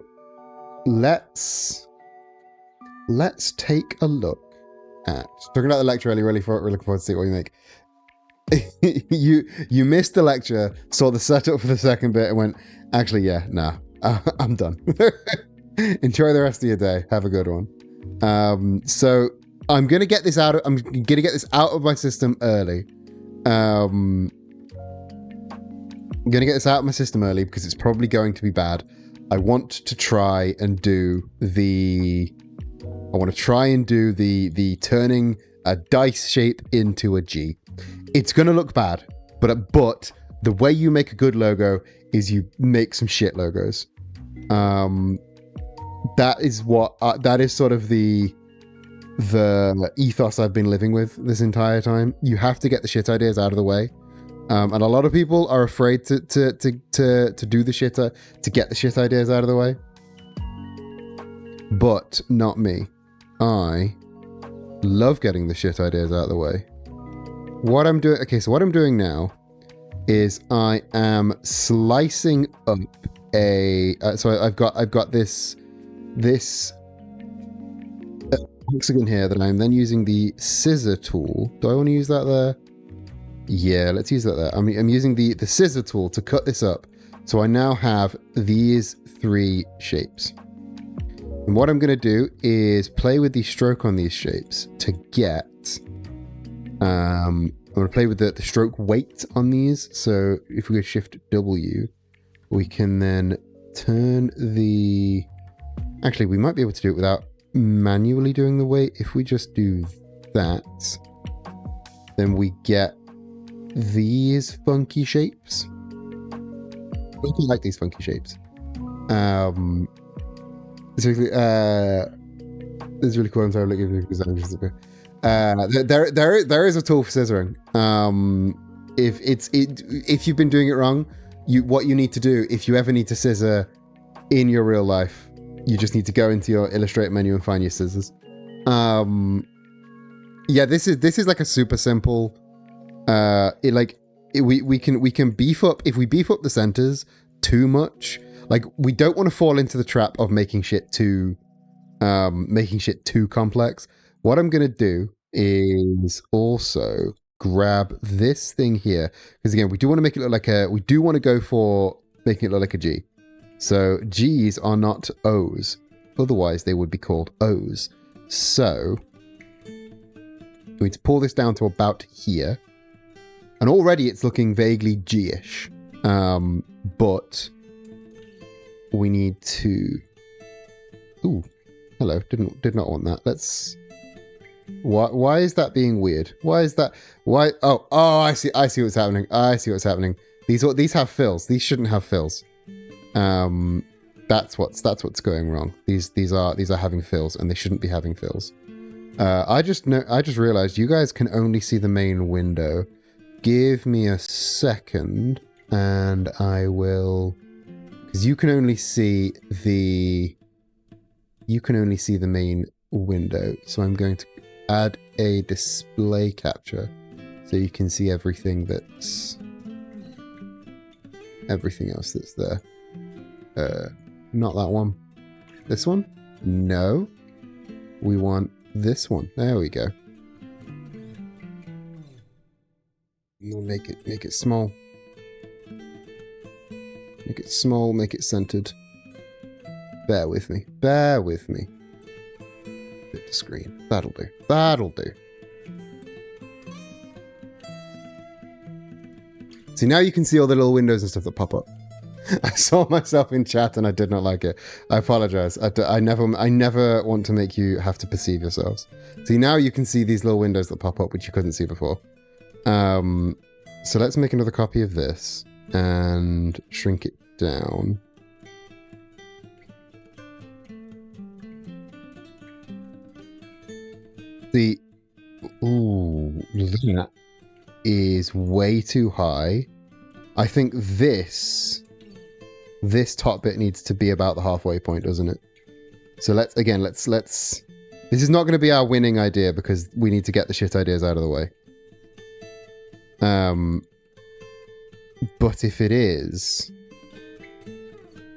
let's take a look at talking about the lecture earlier. Really looking forward to see what we make. you missed the lecture, saw the setup for the second bit, and went, actually, yeah, nah, I'm done. Enjoy the rest of your day. Have a good one. So I'm gonna get this out. I'm gonna get this out of my system early. I'm gonna get this out of my system early because it's probably going to be bad. I want to try and do the. I want to try and do the turning a dice shape into a G. It's gonna look bad, but the way you make a good logo is you make some shit logos. That is sort of the ethos I've been living with this entire time. You have to get the shit ideas out of the way, and a lot of people are afraid to do the shit to get the shit ideas out of the way. But not me. I love getting the shit ideas out of the way. What I'm doing now is I am slicing up so I've got this hexagon here that I'm then using the scissor tool. Do I want to use that there? Yeah, let's use that there. I'm using the scissor tool to cut this up. So I now have these 3 shapes. And what I'm going to do is play with the stroke on these shapes to get... I'm going to play with the stroke weight on these. So if we go Shift W, we can then turn the... Actually, we might be able to do it without manually doing the weight. If we just do that, then we get these funky shapes. I like these funky shapes. This is really cool. I'm sorry, looking at the there is a tool for scissoring. If you've been doing it wrong, what you need to do if you ever need to scissor in your real life, you just need to go into your Illustrator menu and find your scissors. Yeah, this is like a super simple. We can beef up if we beef up the centers too much. Like, we don't want to fall into the trap of making shit too complex. What I'm gonna do is also grab this thing here, because again, we do want to make it look like we do want to go for making it look like a G. So G's are not O's, otherwise they would be called O's. So we need to pull this down to about here, and already it's looking vaguely G-ish, but we need to... Ooh, hello. Did not want that. Let's... Why is that being weird? Why is that... Why... Oh, I see what's happening. I see what's happening. These have fills. These shouldn't have fills. That's what's going wrong. These are having fills, and they shouldn't be having fills. I just realized you guys can only see the main window. Give me a second, and I will... Because you can only see the main window. So I'm going to add a display capture so you can see everything else that's there. Not that one. This one? No. We want this one. There we go. We'll make it small. Make it small, make it centered. Bear with me. Bear with me. Hit the screen. That'll do. That'll do. See, now you can see all the little windows and stuff that pop up. I saw myself in chat and I did not like it. I apologize. I never want to make you have to perceive yourselves. See, now you can see these little windows that pop up, which you couldn't see before. So let's make another copy of this and shrink it down. That is way too high. I think this top bit needs to be about the halfway point, doesn't it? So let's this is not going to be our winning idea because we need to get the shit ideas out of the way. But if it is,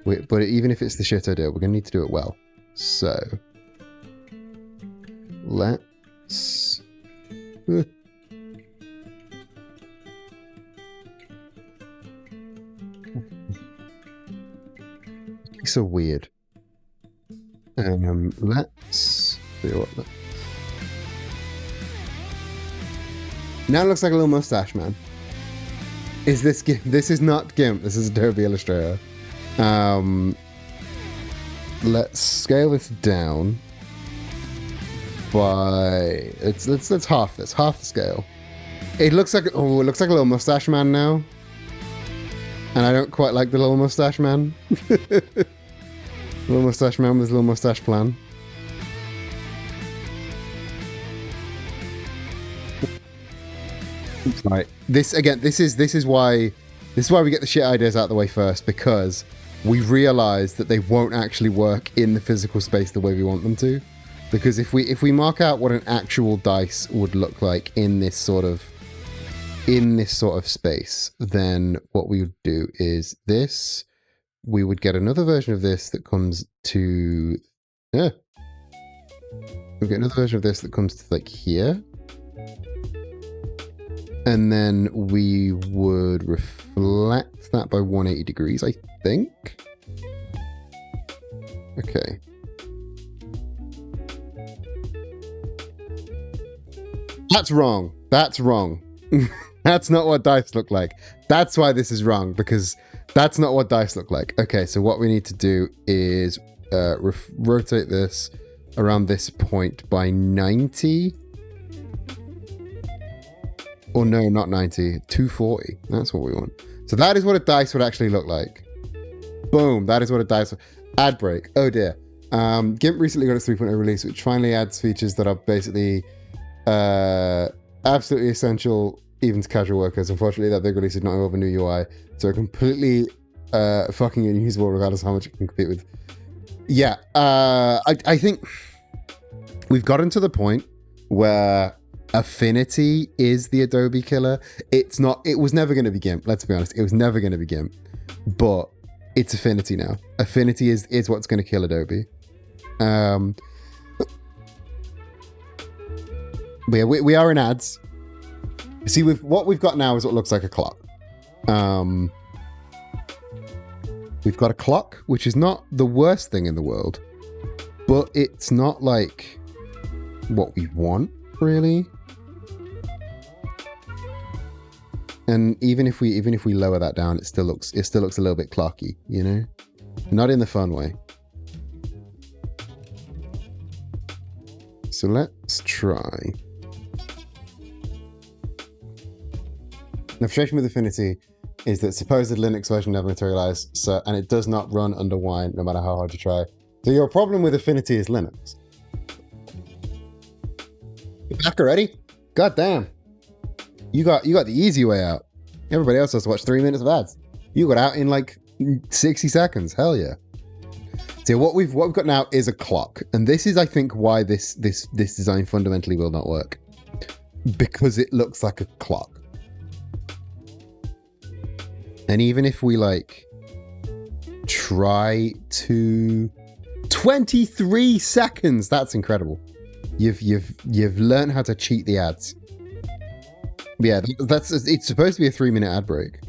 but even if it's the shit idea, we're going to need to do it well. So let's so weird. Let's see what. Now it looks like a little mustache man. Is this GIMP? This is not GIMP. This is Adobe Illustrator. Let's scale this down by let's half this, half the scale. It looks like it looks like a little mustache man now, and I don't quite like the little mustache man. Little mustache man with his little mustache plan. Right. This again. This is why we get the shit ideas out of the way first, because we realize that they won't actually work in the physical space the way we want them to. Because if we mark out what an actual dice would look like in this sort of space, then what we would do is this. We would get another version of this that comes to we'll get another version of this that comes to like here. And then we would reflect that by 180 degrees, I think. Okay. That's wrong. That's wrong. That's not what dice look like. That's why this is wrong, because that's not what dice look like. Okay, so what we need to do is rotate this around this point by 90. Or no, not 90, 240. That's what we want. So that is what a dice would actually look like. Boom, that is what a dice would... Ad break. Oh dear. GIMP recently got its 3.0 release, which finally adds features that are basically absolutely essential even to casual workers. Unfortunately, that big release did not involve a new UI, so completely fucking unusable regardless of how much it can compete with. Yeah, I think we've gotten to the point where Affinity is the Adobe killer. It's not. It was never going to be GIMP. Let's be honest. It was never going to be GIMP, but it's Affinity now. Affinity is what's going to kill Adobe. But yeah, we are in ads. See, what we've got now is what looks like a clock. We've got a clock, which is not the worst thing in the world, but it's not like what we want, really. And even if we lower that down, it still looks a little bit clocky, you know? Not in the fun way. So let's try. The frustration with Affinity is that supposed Linux version never materialized, and it does not run under Wine no matter how hard you try. So your problem with Affinity is Linux. You're back already? God damn. You got the easy way out. Everybody else has to watch 3 minutes of ads. You got out in like 60 seconds. Hell yeah. So what we've got now is a clock, and this is, I think, why this design fundamentally will not work, because it looks like a clock. And even if we like try to 23 seconds, that's incredible. You've learned how to cheat the ads. Yeah, it's supposed to be a 3-minute ad break.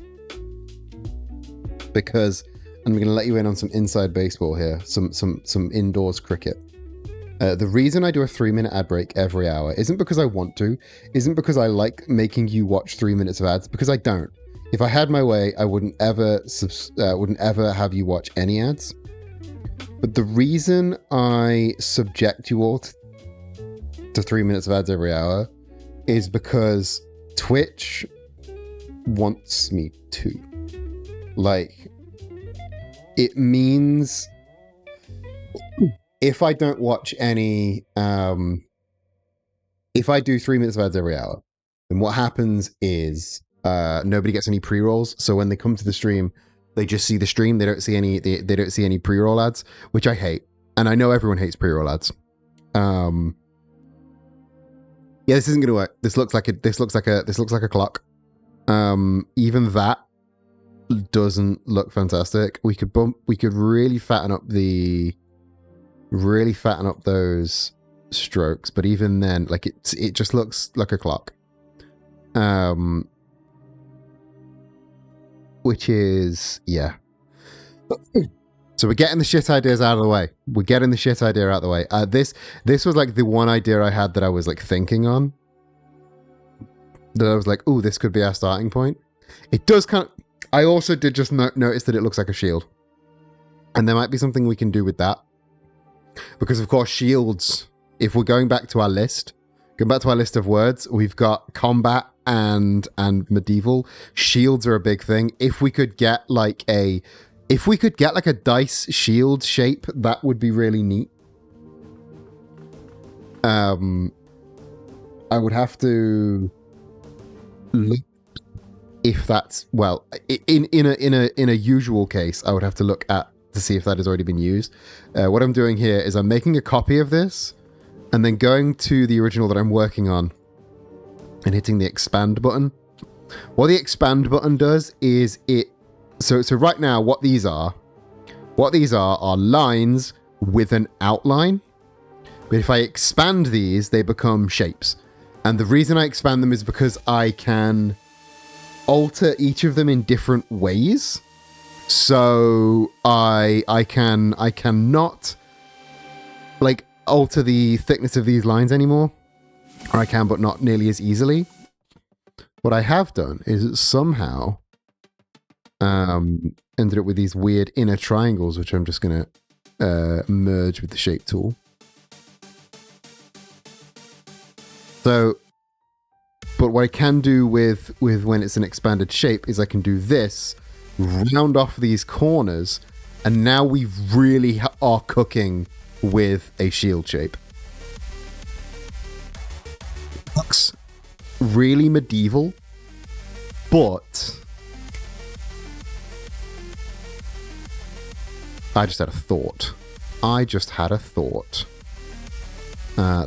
Because I'm going to let you in on some inside baseball here, some indoors cricket. The reason I do a 3-minute ad break every hour isn't because I want to, isn't because I like making you watch 3 minutes of ads, because I don't. If I had my way, I wouldn't ever have you watch any ads. But the reason I subject you all to 3 minutes of ads every hour is because Twitch wants me to. Like, it means if I don't watch any, if I do 3 minutes of ads every hour, then what happens is nobody gets any pre-rolls. So when they come to the stream, they just see the stream. They don't see any. They don't see any pre-roll ads, which I hate. And I know everyone hates pre-roll ads. Yeah, this isn't gonna work. This looks like a clock. Even that doesn't look fantastic. We could really fatten up those strokes, but even then, like it just looks like a clock. Which is, yeah. So we're getting the shit ideas out of the way. We're getting the shit idea out of the way. This was like the one idea I had that I was like thinking on. That I was like, ooh, this could be our starting point. It does kind of... I also did just notice that it looks like a shield. And there might be something we can do with that. Because, of course, shields, if we're going back to our list, of words, we've got combat and medieval. Shields are a big thing. If we could get like a dice shield shape, that would be really neat. I would have to look if that's, well, in a usual case, I would have to look at to see if that has already been used. What I'm doing here is I'm making a copy of this and then going to the original that I'm working on and hitting the expand button. What the expand button does is so right now what these are lines with an outline. But if I expand these, they become shapes. And the reason I expand them is because I can alter each of them in different ways. So I cannot like alter the thickness of these lines anymore. Or I can, but not nearly as easily. What I have done is somehow ended up with these weird inner triangles, which I'm just going to merge with the shape tool. So, but what I can do with when it's an expanded shape is I can do this, round off these corners, and now we really are cooking with a shield shape. Looks really medieval, but I just had a thought.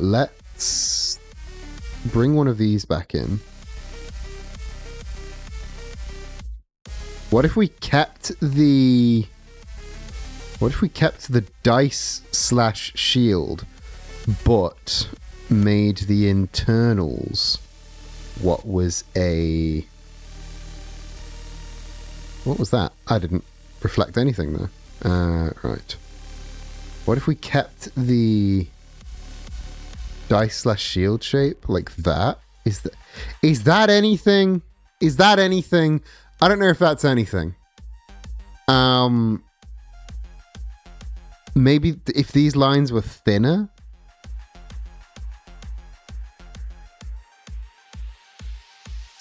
Let's bring one of these back in. What if we kept the dice / shield, but made the internals what was that? I didn't reflect anything there. Right. What if we kept the dice / shield shape like that? Is that anything? Is that anything? I don't know if that's anything. Maybe if these lines were thinner.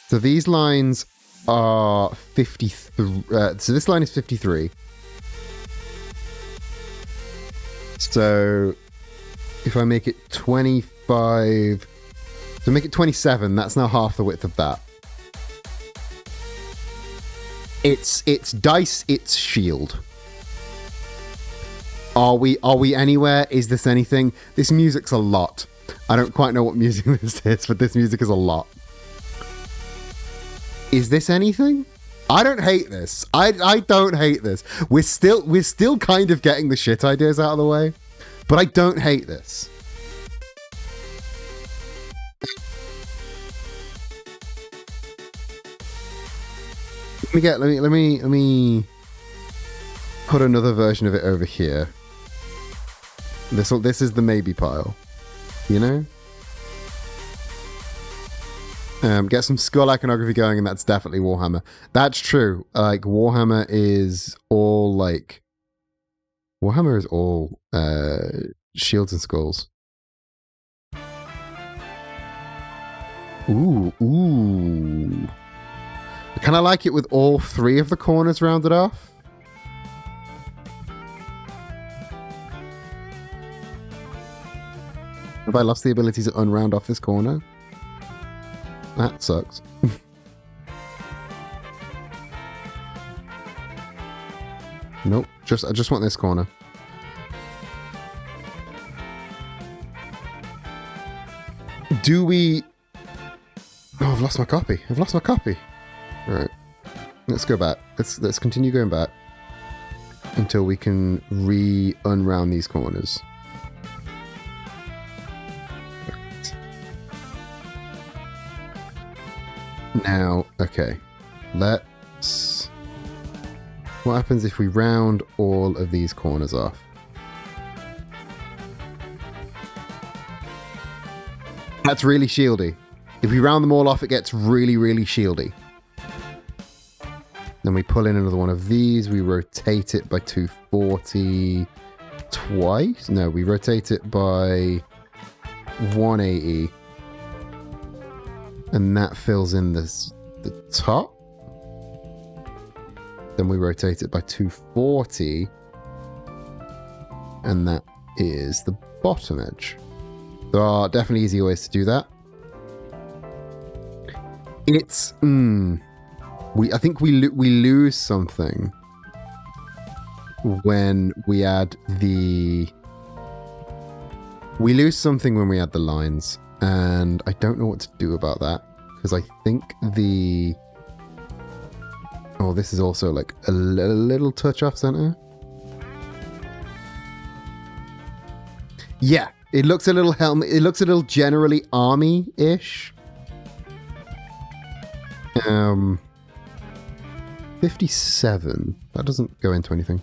So these lines are 53. So this line is 53. So if I make it 25, so make it 27, that's now half the width of that. It's dice, it's shield. Are we anywhere? Is this anything? This music's a lot. I don't quite know what music this is, but this music is a lot. Is this anything? I don't hate this. I don't hate this. We're still kind of getting the shit ideas out of the way, but I don't hate this. Let me put another version of it over here. This is the maybe pile, you know? Get some skull iconography going, and that's definitely Warhammer. That's true. Like Warhammer is all shields and skulls. Ooh. Can I like it with all 3 of the corners rounded off? Have I lost the ability to unround off this corner? That sucks. Nope. I just want this corner. Do we... Oh, I've lost my copy. Right. Let's go back. Let's continue going back until we can unround these corners. Now, okay. Let's What happens if we round all of these corners off? That's really shieldy. If we round them all off, it gets really, really shieldy. Then we pull in another one of these. We rotate it by 240 twice. No, we rotate it by 180. And that fills in the top. Then we rotate it by 240. And that is the bottom edge. There are definitely easier ways to do that. It's... I think we lose something when we add the... We lose something when we add the lines. And I don't know what to do about that. Because I think the... Oh, this is also like a little touch off center. Yeah, it looks a little helmet. It looks a little generally army-ish. 57. That doesn't go into anything.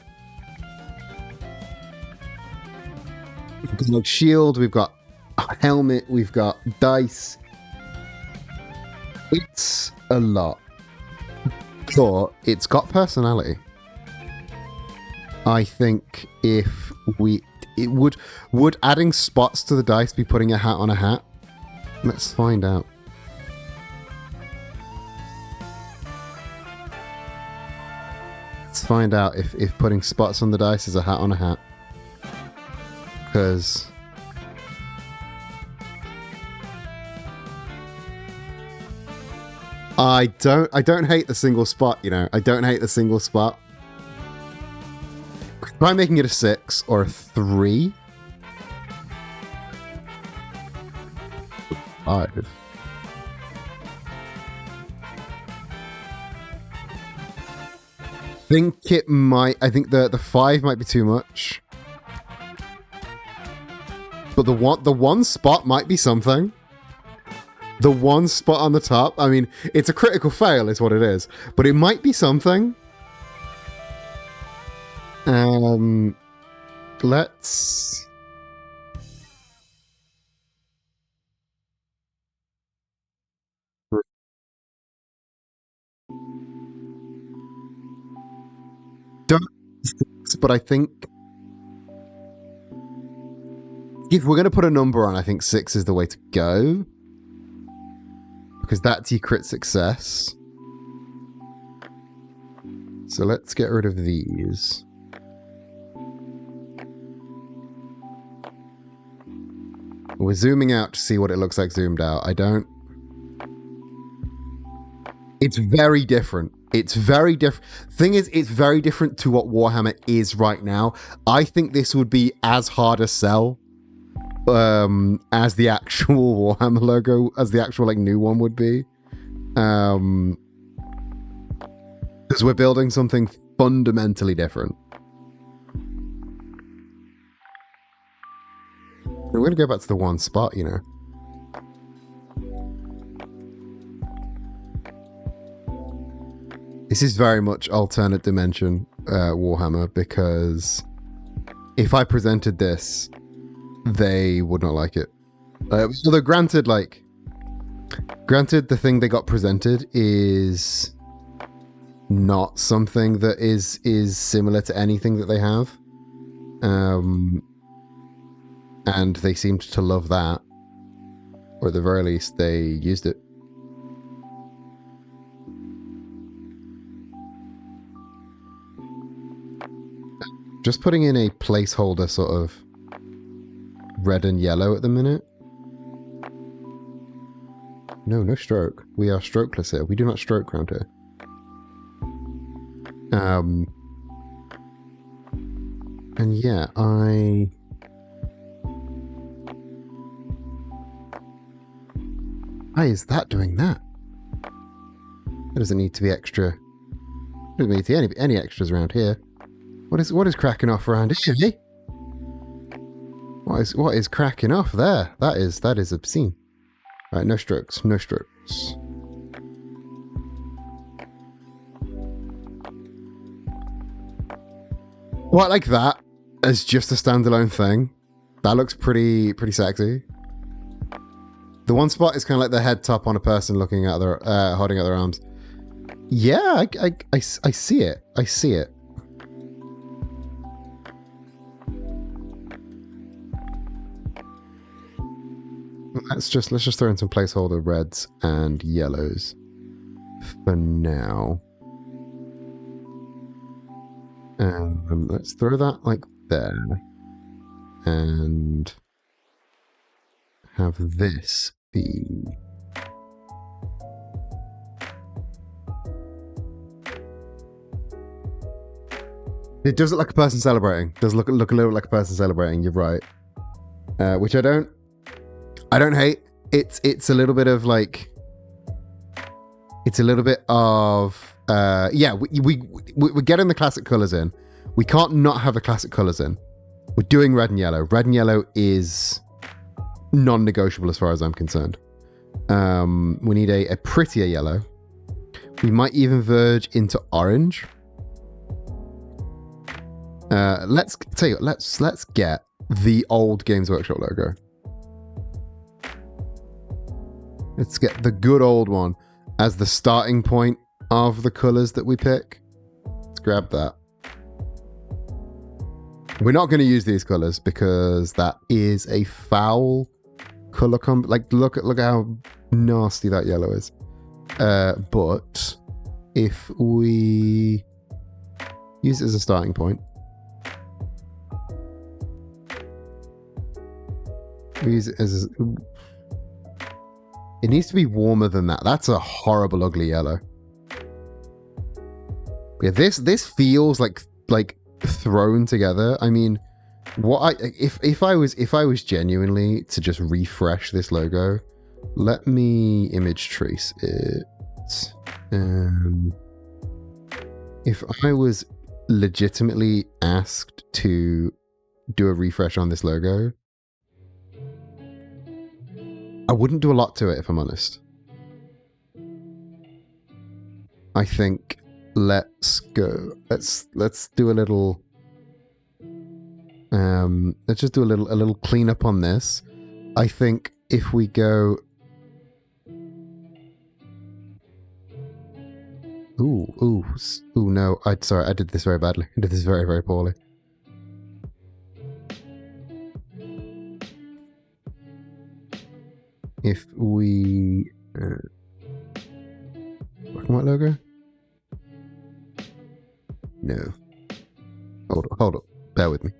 We've got shield. We've got a helmet. We've got dice. It's a lot. But it's got personality. I think if would adding spots to the dice be putting a hat on a hat? Let's find out. Let's find out if putting spots on the dice is a hat on a hat. Because I don't hate the single spot, you know. I don't hate the single spot. Try making it a 6 or a 3. 5. I think the 5 might be too much. But the one spot might be something. The one spot on the top, I mean, it's a critical fail is what it is. But it might be something. Let's... Don't... But I think... If we're going to put a number on, I think 6 is the way to go. Because that's your crit success. So let's get rid of these. We're zooming out to see what it looks like zoomed out. I don't... It's very different. It's very different. Thing is, it's very different to what Warhammer is right now. I think this would be as hard a sell as the actual Warhammer logo, as the actual like new one would be. Because we're building something fundamentally different. We're going to go back to the one spot, you know. This is very much alternate dimension Warhammer, because if I presented this, they would not like it. Although granted, the thing they got presented is not something that is similar to anything that they have. And they seemed to love that. Or at the very least, they used it. Just putting in a placeholder sort of red and yellow at the minute. No stroke. We are strokeless here. We do not stroke around here. And yeah, why is that doing that? There doesn't need to be extra. There doesn't need to be any extras around here. What is cracking off around here, eh? What is cracking off there? That is obscene. Right, no strokes, no strokes. Well, I like that as just a standalone thing. That looks pretty sexy. The one spot is kind of like the head top on a person looking at their holding out their arms. Yeah, I see it. I see it. Let's just throw in some placeholder reds and yellows for now. And let's throw that like there. And have this be... It does look like a person celebrating. It does look a little like a person celebrating, you're right. Which I don't hate. It's a little bit of like... It's a little bit of... yeah, we're getting the classic colours in. We can't not have the classic colours in. We're doing red and yellow. Red and yellow is non-negotiable as far as I'm concerned. We need a prettier yellow. We might even verge into orange. Let's tell you, let's get the old Games Workshop logo. Let's get the good old one as the starting point of the colors that we pick. Let's grab that. We're not going to use these colors because that is a foul color combo. Like, look at how nasty that yellow is. But if we use it as a starting point, we use it as it needs to be warmer than that. That's a horrible, ugly yellow. Yeah, this feels like thrown together. I mean, if I was genuinely to just refresh this logo, let me image trace it. If I was legitimately asked to do a refresh on this logo, I wouldn't do a lot to it, if I'm honest. I think let's go. Let's do a little. Let's just do a little cleanup on this. I think if we go. Ooh, no! Sorry, I did this very badly. I did this very, very poorly. If we black and white logo? No. Hold up. Bear with me.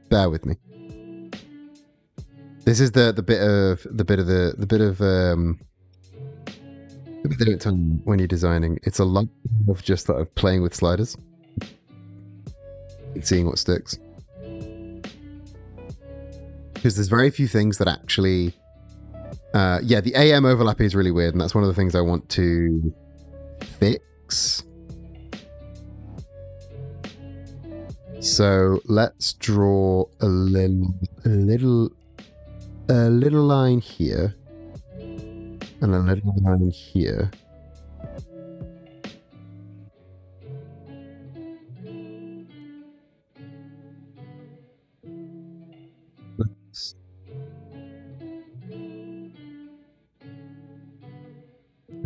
This is the bit they don't tell you when you're designing. It's a lot of just sort of playing with sliders and seeing what sticks. Because there's very few things that actually yeah, the AM overlap is really weird, and that's one of the things I want to fix. So let's draw a little line here, and a little line here.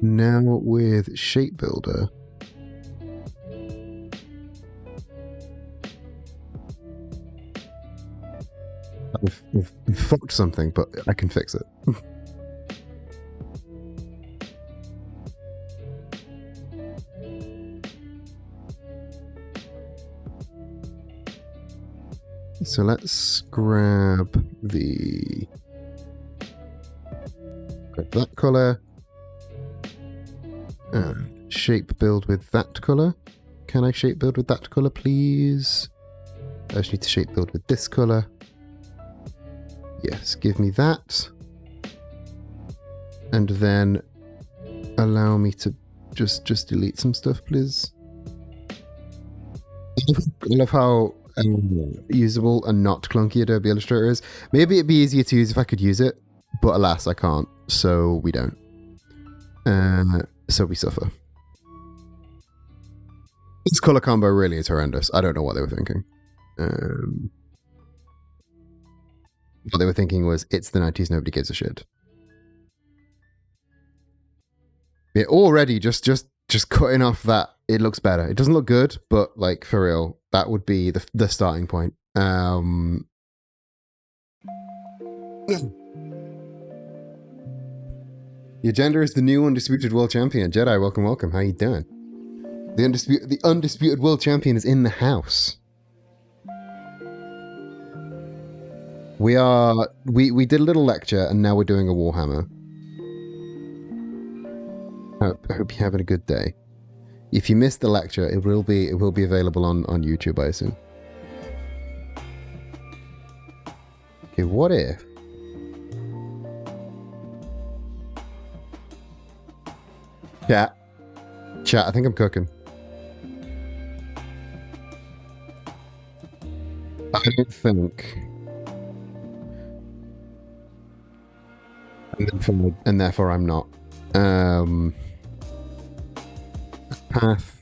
Now with Shape Builder, I've fucked something, but I can fix it. So let's grab that color. Shape build with that color. Can I shape build with that color, please? I just need to shape build with this color. Yes, give me that. And then allow me to just delete some stuff, please. I love how usable and not clunky Adobe Illustrator is. Maybe it'd be easier to use if I could use it, but alas, I can't. So we don't. So we suffer. This color combo really is horrendous. I don't know what they were thinking. What they were thinking was, it's the 90s, nobody gives a shit. Yeah, already just cutting off that, it looks better. It doesn't look good, but like for real, that would be the starting point. Your gender is the new undisputed world champion. Jedi, welcome. How you doing? The undisputed world champion is in the house. We did a little lecture and now we're doing a Warhammer. I hope you're having a good day. If you missed the lecture, it will be available on YouTube, I assume. Okay, what if Chat, I think I'm cooking. I don't think. And therefore I'm not. Path.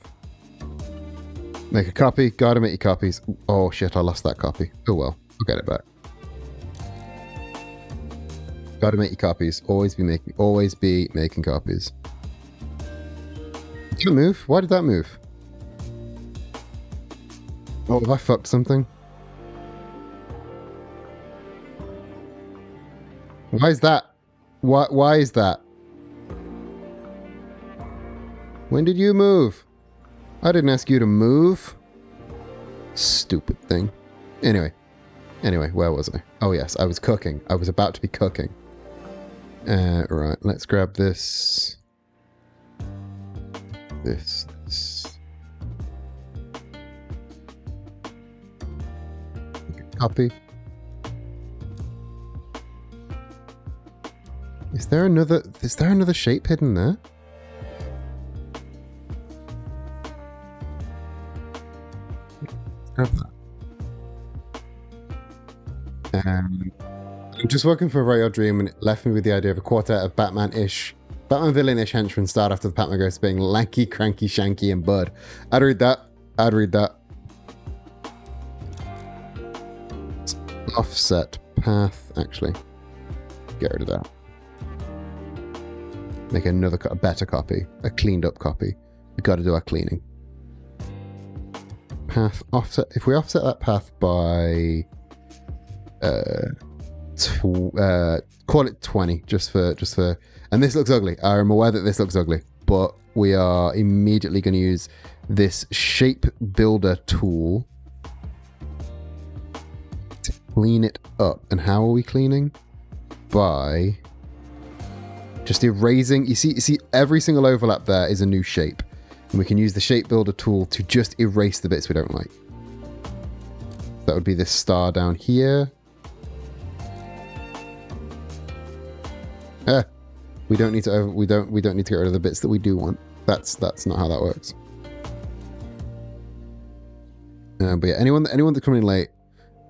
Make a copy. Gotta make your copies. Oh shit, I lost that copy. Oh well, I'll get it back. Gotta make your copies. Always be making copies. Did it move? Why did that move? Oh, have I fucked something? Why is that? Why is that? When did you move? I didn't ask you to move. Stupid thing. Anyway, where was I? Oh yes, I was cooking. I was about to be cooking. Right, let's grab this. This. Copy. Is there another shape hidden there? Grab that. I'm just working for a very odd dream and it left me with the idea of a quartet of Batman villain-ish henchmen start after the Batman ghost being Lanky, Cranky, Shanky, and Bud. I'd read that. Offset path, actually. Get rid of that. Make a better copy, a cleaned up copy. We've got to do our cleaning. Path offset. If we offset that path by, call it 20, just for. And this looks ugly. I'm aware that this looks ugly, but we are immediately going to use this shape builder tool to clean it up. And how are we cleaning? By just erasing. You see every single overlap there is a new shape. And we can use the shape builder tool to just erase the bits we don't like. That would be this star down here. We don't need to we don't need to get rid of the bits that we do want. That's not how that works. But yeah, anyone that's coming in late,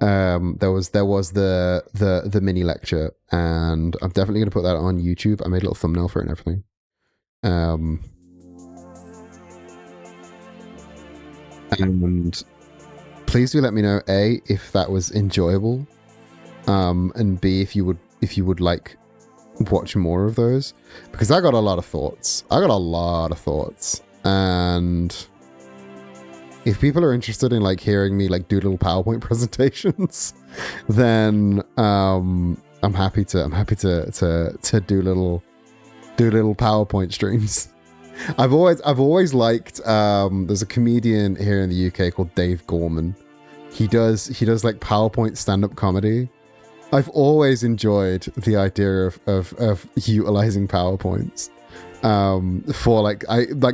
there was the mini lecture, and I'm definitely going to put that on YouTube. I made a little thumbnail for it and everything. And please do let me know, A, if that was enjoyable, and B, if you would like watch more of those, because I got a lot of thoughts. And if people are interested in like hearing me like do little PowerPoint presentations, then I'm happy to do little PowerPoint streams. I've always liked there's a comedian here in the UK called Dave Gorman. He does like PowerPoint stand-up comedy. I've always enjoyed the idea of utilizing PowerPoints for like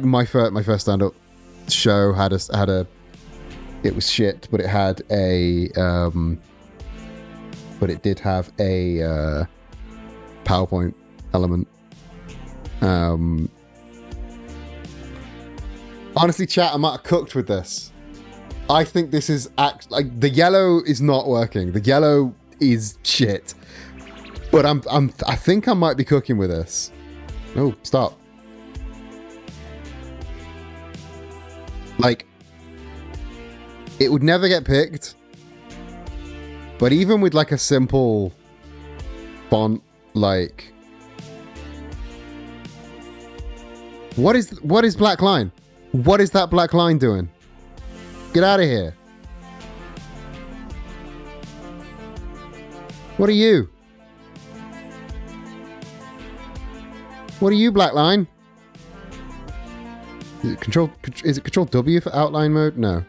my first stand-up show had a it was shit, but it had a but it did have a PowerPoint element. Honestly, chat, I might have cooked with this. I think this is like the yellow is not working. The yellow is shit. But I think I might be cooking with this. Oh, stop. Like, it would never get picked, But even with like a simple font, like, what is black line? What is that black line doing? Get out of here. What are you? What are you, black line? Is it control W for outline mode? No.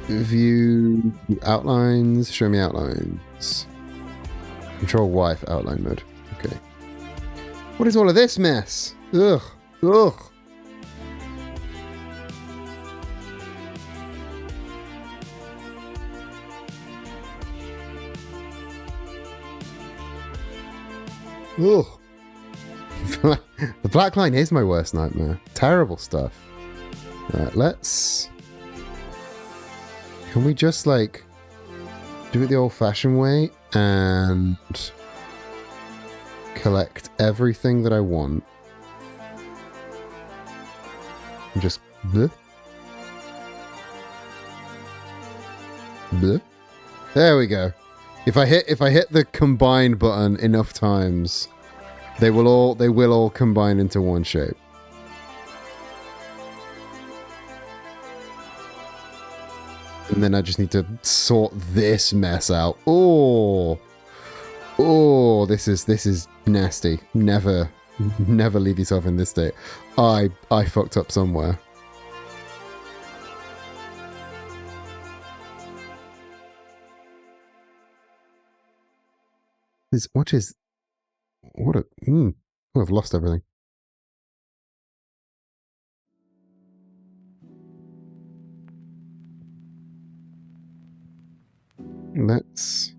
View outlines. Show me outlines. Control Y for outline mode. Okay. What is all of this mess? Ugh. Ugh. Ugh. The black line is my worst nightmare. Terrible stuff. Right, let's... Can we just, like, do it the old-fashioned way and collect everything that I want? And just... Bleh. Bleh. There we go. If I hit the combine button enough times, they will all combine into one shape. And then I just need to sort this mess out. Oh, this is nasty. Never leave yourself in this state. I fucked up somewhere. I've lost everything. Let's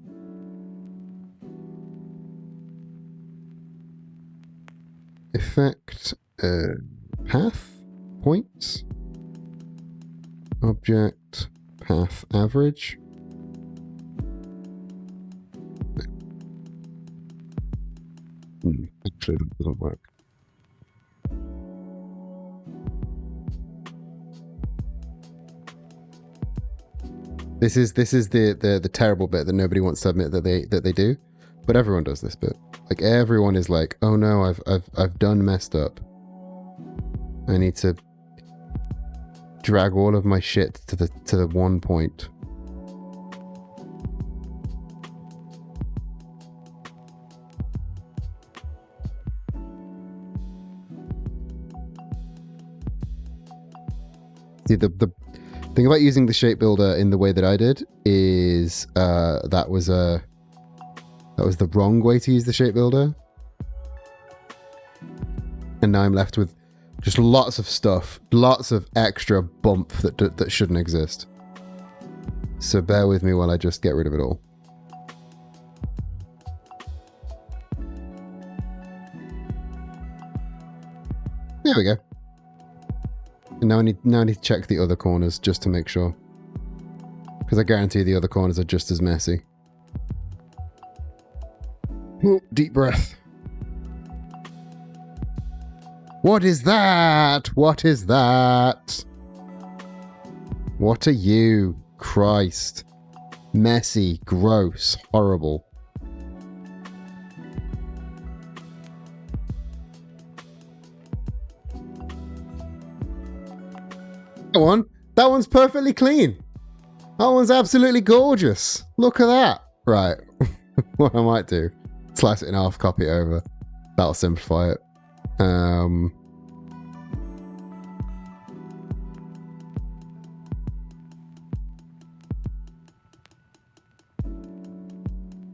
effect path points, object path average. Actually, that doesn't work. This is the terrible bit that nobody wants to admit that they do, but everyone does this bit. Like everyone is like, oh no, I've done messed up. I need to drag all of my shit to the one point. See, the thing about using the shape builder in the way that I did is that was the wrong way to use the shape builder, and now I'm left with just lots of stuff, lots of extra bump that shouldn't exist. So bear with me while I just get rid of it all. There we go. And now I need to check the other corners just to make sure, because I guarantee the other corners are just as messy. Ooh, deep breath. What is that? What is that? What are you? Christ. Messy, gross, horrible. That one. That one's perfectly clean. That one's absolutely gorgeous. Look at that. Right. What I might do, slice it in half, copy it over. That'll simplify it.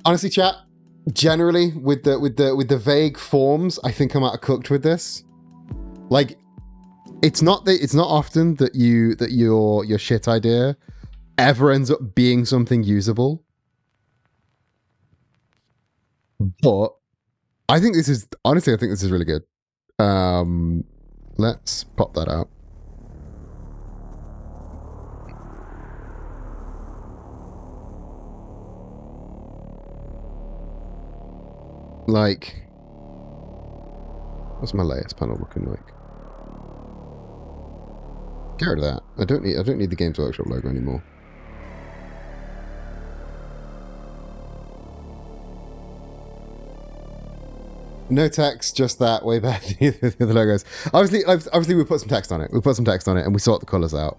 Honestly, chat, generally with the vague forms, I think I might have cooked with this. Like, it's not often that your shit idea ever ends up being something usable. But I think this is really good. Let's pop that out. Like, what's my layers panel looking like? Get rid of that. I don't need the Games Workshop logo anymore. No text, just that way back the logos. Obviously, we put some text on it. We put some text on it, and we sort the colors out.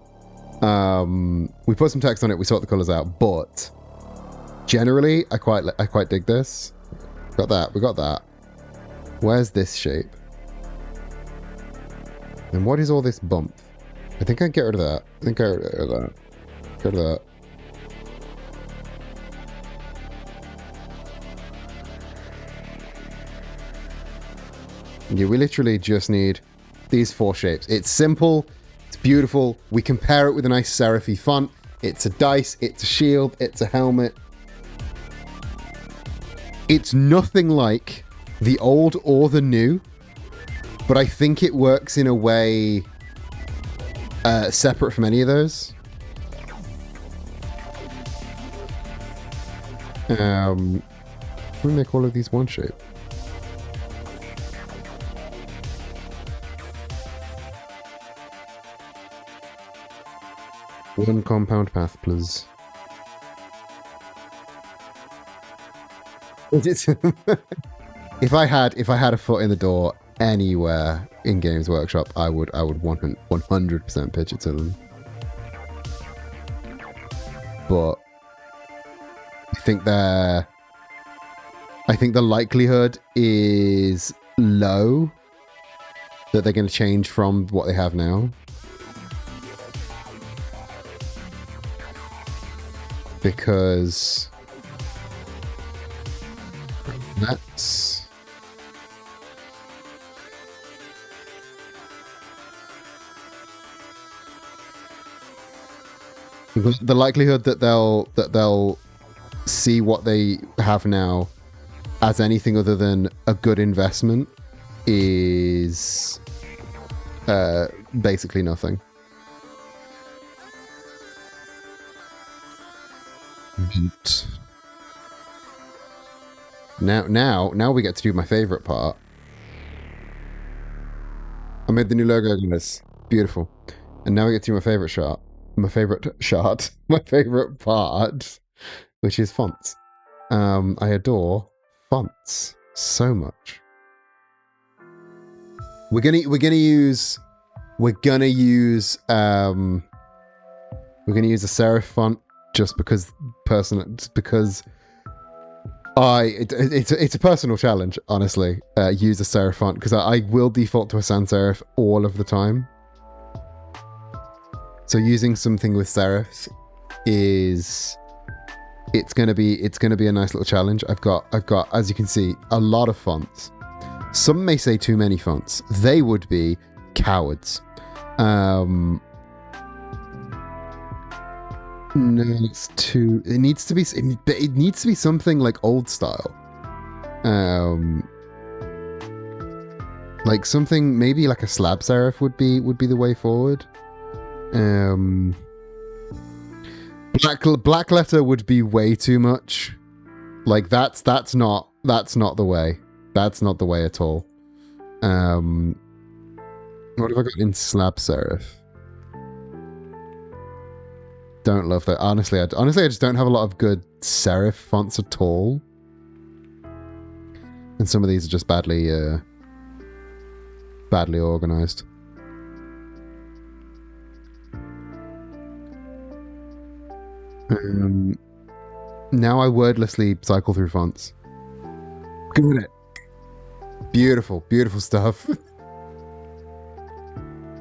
We put some text on it. We sort the colors out, but generally, I quite dig this. Got that. We got that. Where's this shape? And what is all this bump? I think I'd get rid of that. Get rid of that. Yeah, we literally just need these 4 shapes. It's simple, it's beautiful. We can pair it with a nice serify font. It's a dice, it's a shield, it's a helmet. It's nothing like the old or the new, but I think it works in a way separate from any of those. We make all of these one shape. One compound path, please. If I had a foot in the door anywhere in Games Workshop, I would 100% pitch it to them. But I think the likelihood is low that they're going to change from what they have now. Because that's the likelihood that they'll see what they have now as anything other than a good investment is basically nothing. Now we get to do my favorite part. I made the new logo, guys. Beautiful. And now we get to do my favorite shot. My favorite part, which is fonts. I adore fonts so much. We're gonna use a serif font just because it's a personal challenge, honestly. Use a serif font because I will default to a sans serif all of the time. So using something with serifs it's gonna be a nice little challenge. I've got, as you can see, a lot of fonts. Some may say too many fonts. They would be cowards. No, it's too. It needs to be something like old style. Like something maybe like a slab serif would be the way forward. Black letter would be way too much. Like that's not the way. That's not the way at all. What have I got in slab serif? Don't love that. Honestly, I just don't have a lot of good serif fonts at all. And some of these are just badly organized. Now I wordlessly cycle through fonts. Look at it. Beautiful, beautiful stuff.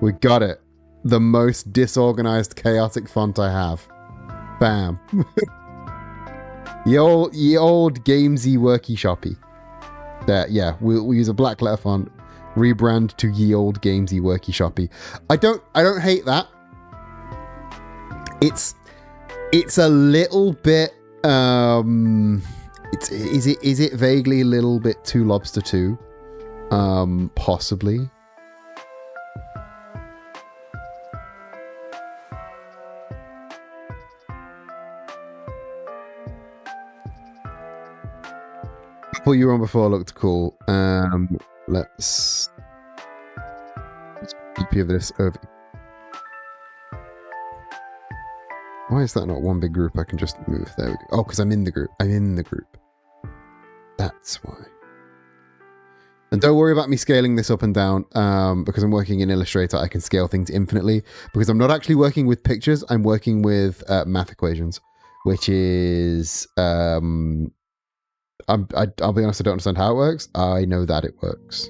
We got it. The most disorganized, chaotic font I have. Bam. Ye old gamesy worky shoppy. There, yeah, we'll use a black letter font. Rebrand to ye old gamesy worky shoppy. I don't hate that. It's a little bit is it vaguely a little bit too lobster too? Possibly. What you were on before looked cool. Let's copy this over. Why is that not one big group I can just move? There we go. Oh, because I'm in the group. That's why. And don't worry about me scaling this up and down because I'm working in Illustrator. I can scale things infinitely because I'm not actually working with pictures. I'm working with math equations, which is I'll be honest, I don't understand how it works. I know that it works.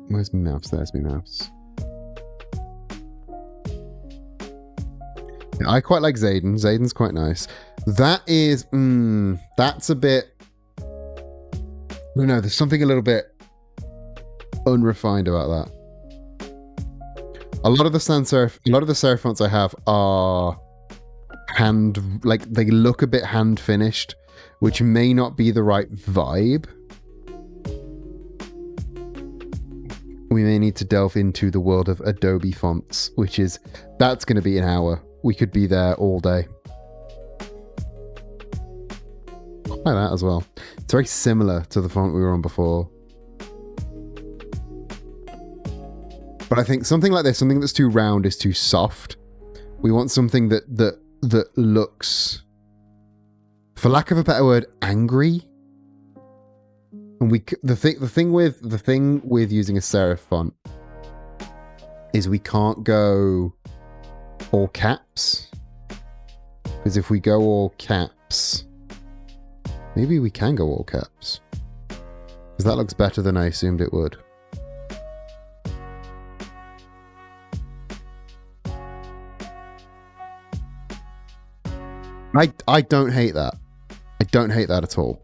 Where's my mouse? There's my mouse. Yeah, I quite like Zayden. Zayden's quite nice. That is, that's a bit. No, there's something a little bit unrefined about that. A lot of the serif fonts I have are they look a bit hand finished, which may not be the right vibe. We may need to delve into the world of Adobe fonts, that's going to be an hour. We could be there all day. Like that as well. It's very similar to the font we were on before. But I think something like this, something that's too round is too soft. We want something that looks, for lack of a better word, angry. And the thing with using a serif font is we can't go all caps. Because if we go all caps, maybe we can go all caps. Because that looks better than I assumed it would. I don't hate that. I don't hate that at all.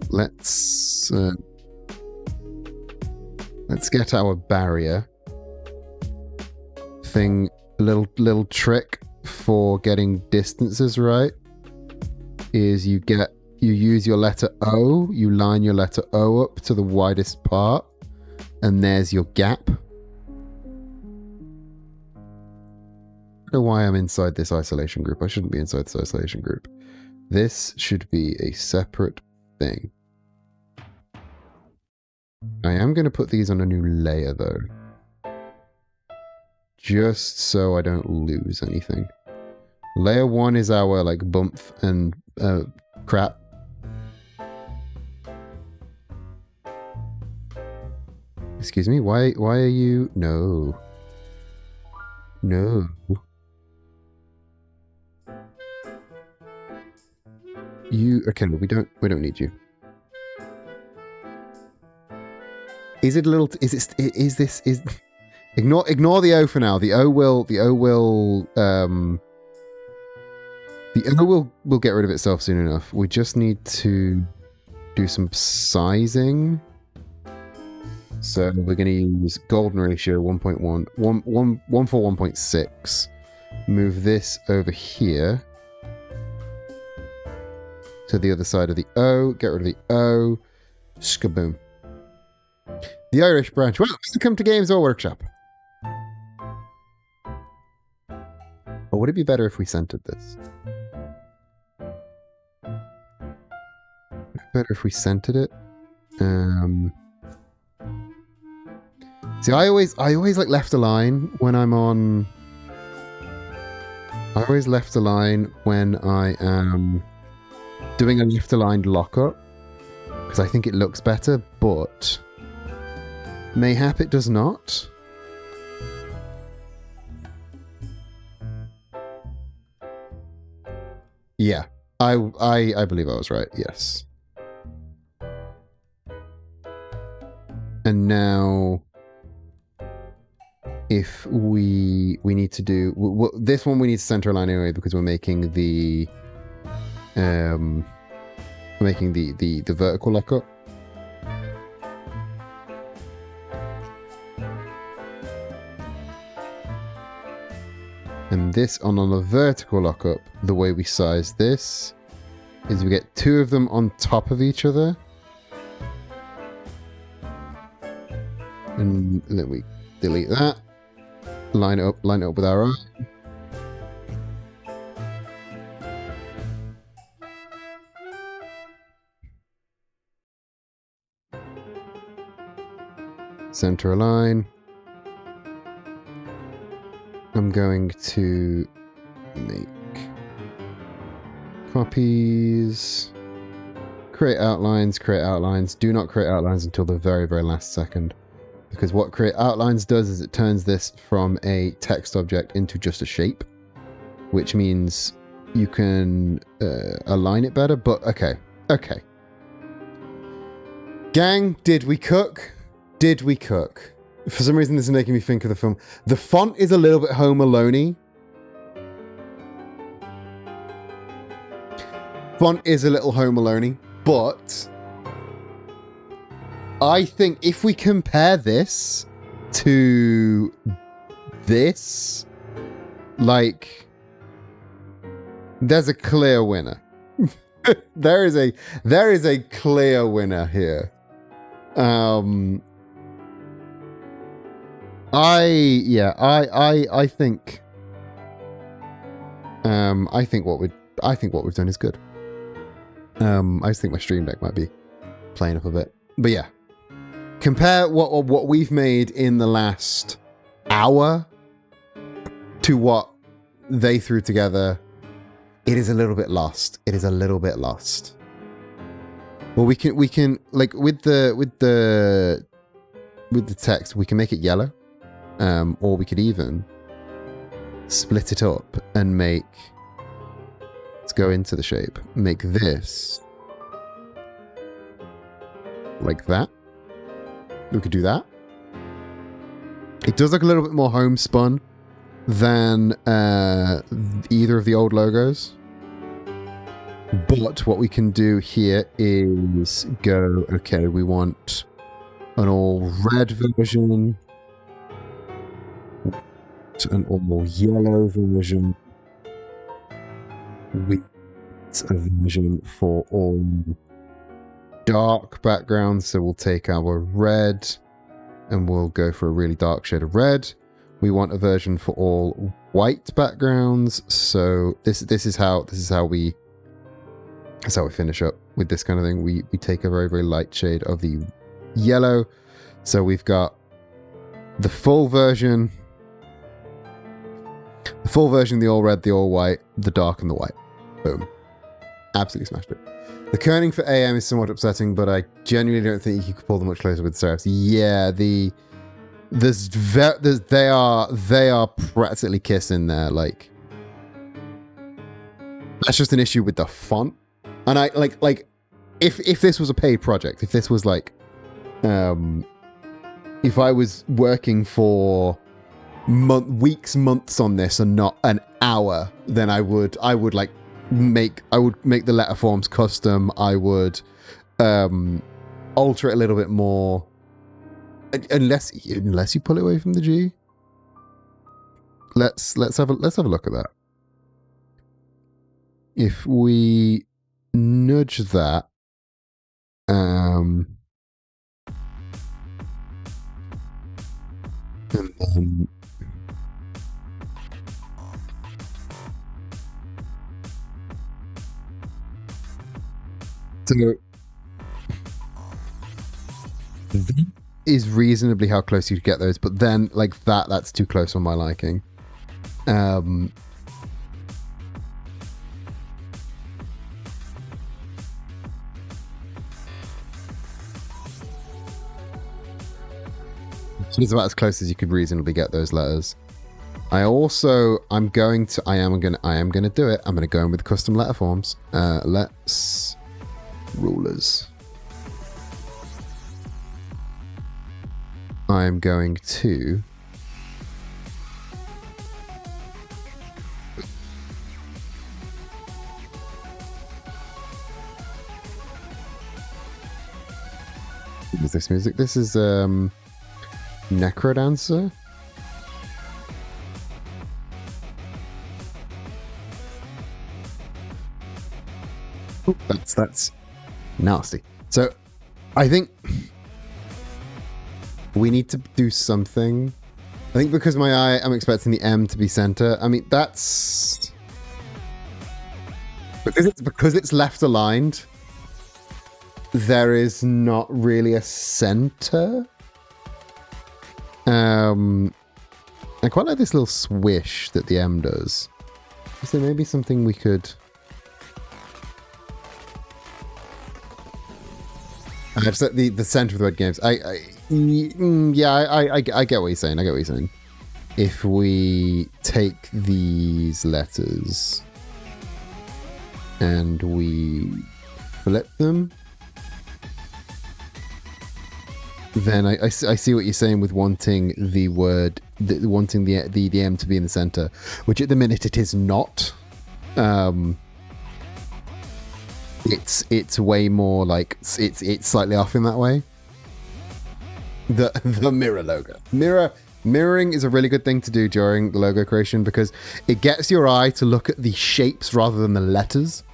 Let's get our barrier thing. A little trick for getting distances right is you use your letter O, you line your letter O up to the widest part, and there's your gap. I don't know why I'm inside this isolation group. I shouldn't be inside this isolation group. This should be a separate thing. I am going to put these on a new layer though, just so I don't lose anything. Layer 1 is our like bump and crap. Excuse me, why are you? No. You okay? We don't need you. Is it a little? Is this? Ignore the O for now. The O will get rid of itself soon enough. We just need to do some sizing. So we're going to use golden ratio 1.1 for 1.6. Move this over here to the other side of the O. Get rid of the O. Skaboom. The Irish branch. Well, welcome to Games or Workshop. Or would it be better if we centered this? Better if we centered it. See, I always like left align when I'm on. I always left align when I am doing a left aligned lockup because I think it looks better, but mayhap it does not. Yeah, I believe I was right. Yes. And now, if we need to do this one, we need to center align anyway because we're making the vertical lockup. And this on a vertical lockup, the way we size this is we get two of them on top of each other. And then we delete that. Line it up with our eye. Center align. I'm going to make copies. Create outlines, create outlines. Do not create outlines until the very, very last second. Because what create outlines does is it turns this from a text object into just a shape. Which means you can align it better, but okay. Okay. Gang, did we cook? Did we cook? For some reason, this is making me think of the film. The font is a little bit Home Alone-y. Font is a little Home Alone-y, but I think if we compare this to this, like, there's a clear winner. there is a clear winner here. I think what we've done is good. I just think my stream deck might be playing up a bit. But yeah. Compare what we've made in the last hour to what they threw together. It is a little bit lost. It is a little bit lost. Well, we can like with the text, we can make it yellow. Or we could even split it up and make, let's go into the shape, make this like that. We could do that. It does look a little bit more homespun than either of the old logos. But what we can do here is go, okay, we want an all red version, an all yellow version, with a version for all dark backgrounds. So we'll take our red and we'll go for a really dark shade of red. We want a version for all white backgrounds. So this is how we finish up with this kind of thing. We take a very, very light shade of the yellow. So we've got the full version, the all red, the all white, the dark, and the white. Boom. Absolutely smashed it. The kerning for AM is somewhat upsetting, but I genuinely don't think you could pull them much closer with serifs. Yeah, they are practically kissing there. Like, that's just an issue with the font. And I like if this was a paid project, if this was like if I was working for weeks, months on this and not an hour, then I would make the letter forms custom. I would alter it a little bit more, unless you pull it away from the G. Let's have a look at that. If we nudge that, and then so that is reasonably how close you get those, but then like that's too close on my liking. It's about as close as you could reasonably get those letters. I am going to do it. I'm going to go in with custom letter forms. Let's rulers. I'm going to what is this music? This is Necrodancer. Ooh, that's nasty. So I think we need to do something. I think because my eye, I'm expecting the M to be center. I mean, that's because it's left aligned. There is not really a center. I quite like this little swish that the M does. Is there maybe something we could I've set the center of the word games. I get what you're saying. I get what you're saying. If we take these letters and we flip them, then I see what you're saying with wanting the word, wanting the M to be in the center, which at the minute it is not. It's way more like it's slightly off in that way. The mirror logo. Mirroring is a really good thing to do during the logo creation because it gets your eye to look at the shapes rather than the letters,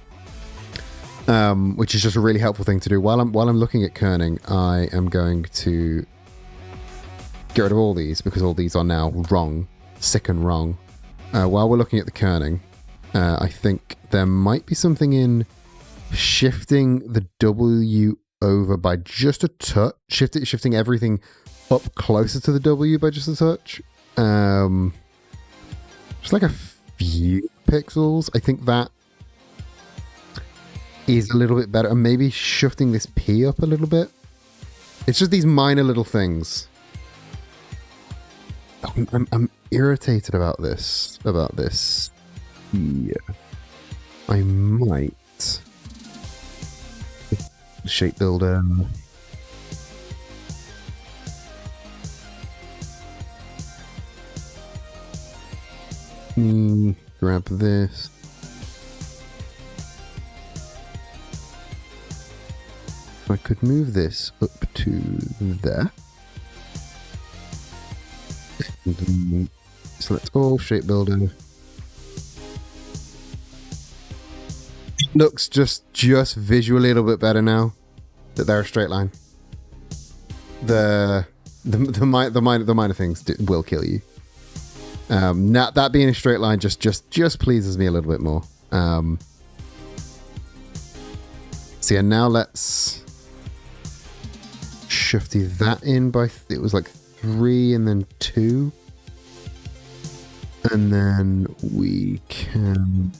which is just a really helpful thing to do. While I'm looking at kerning, I am going to get rid of all these because all these are now wrong, sick and wrong. While we're looking at the kerning, I think there might be something in shifting the W over by just a touch, shifting everything up closer to the W by just a touch. Just like a few pixels. I think that is a little bit better. And maybe shifting this P up a little bit. It's just these minor little things. I'm irritated about this. Yeah. I might shape builder. Grab this. I could move this up to there. Select all, shape builder. Looks just visually a little bit better now that they're a straight line. The minor things will kill you. Now that being a straight line just pleases me a little bit more. So yeah, now let's shifty that in by it was like 3 and then 2, and then we can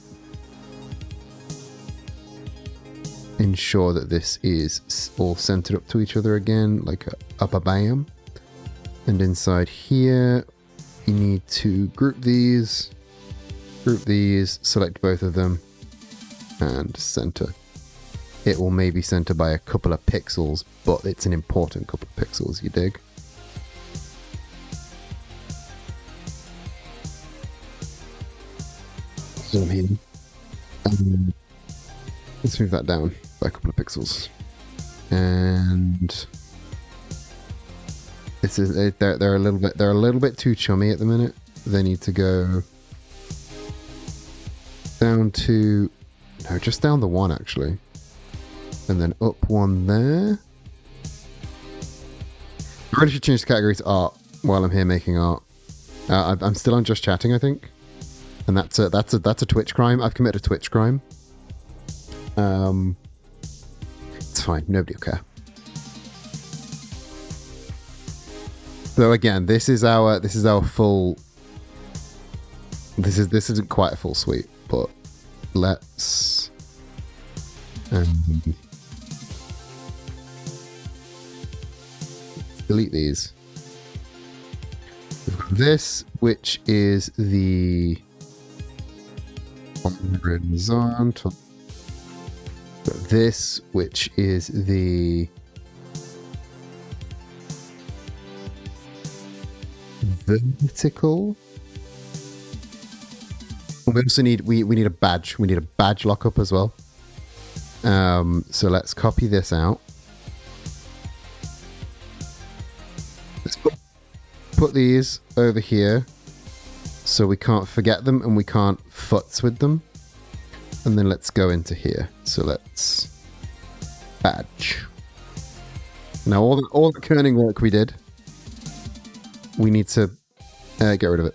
ensure that this is all centered up to each other again, like a bam. And inside here, you need to group these, select both of them, and center. It will maybe center by a couple of pixels, but it's an important couple of pixels, you dig? Zoom in. Let's move that down by a couple of pixels. And this is they're a little bit too chummy at the minute. They need to go down to just down the 1 actually. And then up 1 there. I really should change the category to art while I'm here making art. I'm still on just chatting, I think, and that's a Twitch crime. I've committed a Twitch crime. It's fine. Nobody will care. So again, this is our full. This isn't quite a full suite, but let's. Delete these. We've got this, which is the horizontal. This, which is the vertical. We also need we need a badge. We need a badge lockup as well. So let's copy this out. Let's put these over here so we can't forget them and we can't futz with them. And then let's go into here. So let's badge. Now all the kerning work we did, we need to get rid of it.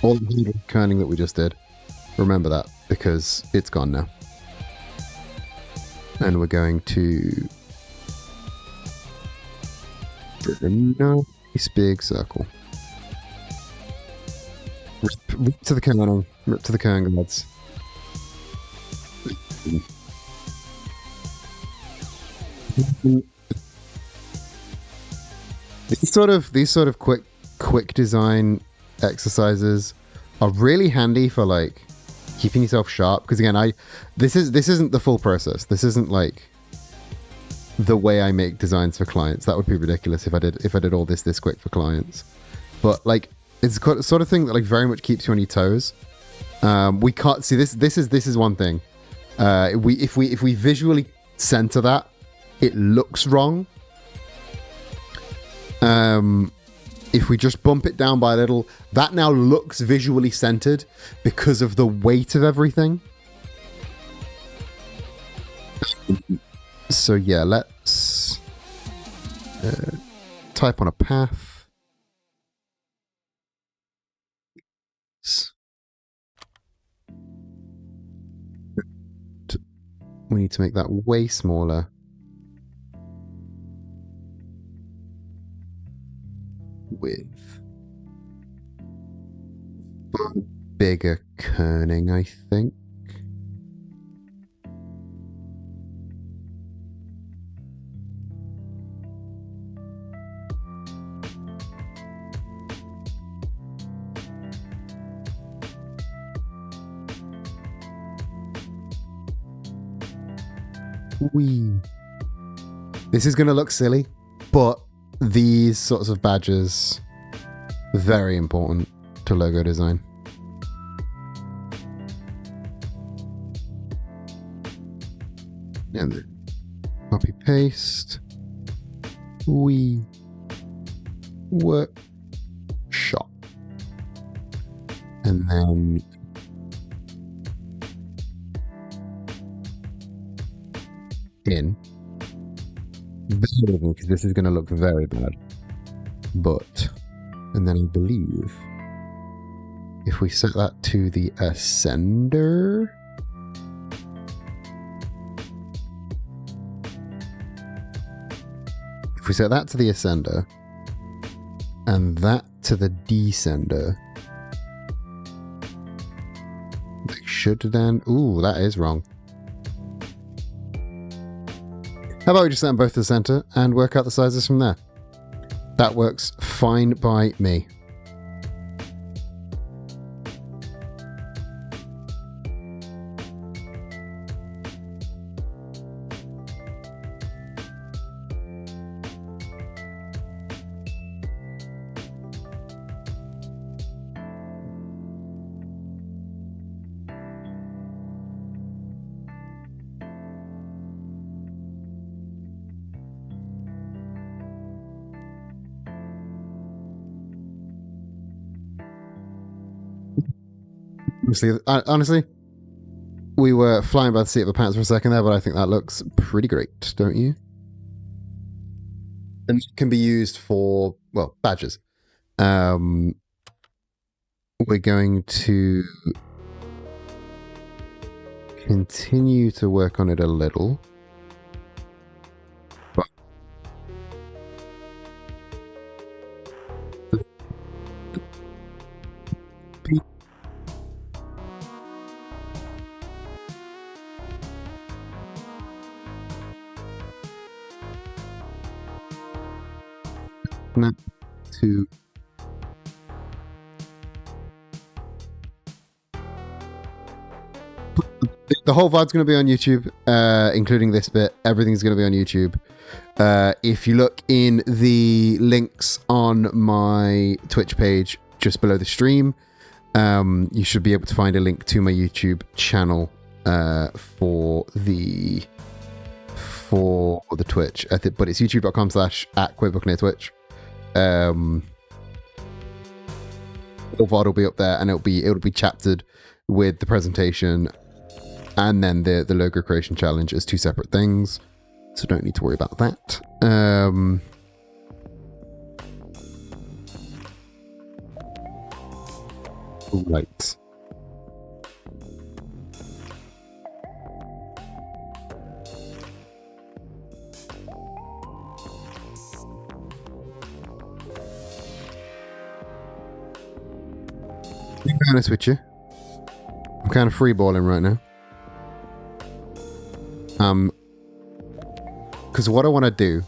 All the kerning that we just did, remember that because it's gone now. And we're going to a nice big circle. Rip to the kerning, lads. These sort of quick design exercises are really handy for like keeping yourself sharp, because again, this isn't the full process. This isn't like the way I make designs for clients. That would be ridiculous if I did all this quick for clients. But like, it's the sort of thing that like very much keeps you on your toes. We can't see this. This is one thing. If we visually center that, it looks wrong. If we just bump it down by a little, that now looks visually centered because of the weight of everything. So yeah, let's type on a path. We need to make that way smaller. With bigger kerning, I think. This is going to look silly, but these sorts of badges very important to logo design. And then copy paste. Workshop. And then in. Because this is going to look very bad. But, and then I believe if we set that to the ascender, if we set that to the ascender and that to the descender, they should then, ooh, that is wrong. How about we just set them both to the center and work out the sizes from there? That works fine by me. Honestly, we were flying by the seat of our pants for a second there, but I think that looks pretty great, don't you? And it can be used for, well, badges. We're going to continue to work on it a little. But to the whole VOD's going to be on YouTube, including this bit. Everything's going to be on YouTube. If you look in the links on my Twitch page just below the stream, you should be able to find a link to my YouTube channel for the Twitch. But it's youtube.com/@QuakeBook_Twitch. The VOD will be up there, and it'll be chaptered with the presentation and then the logo creation challenge as two separate things, so don't need to worry about that. Right. To be honest with you, I'm kind of freeballing right now. because what I want to do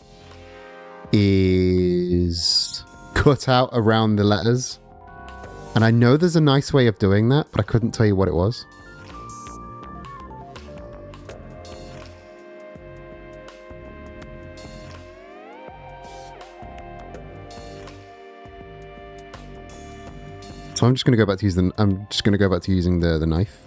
is cut out around the letters. And I know there's a nice way of doing that, but I couldn't tell you what it was. So I'm just going to go back to using the knife.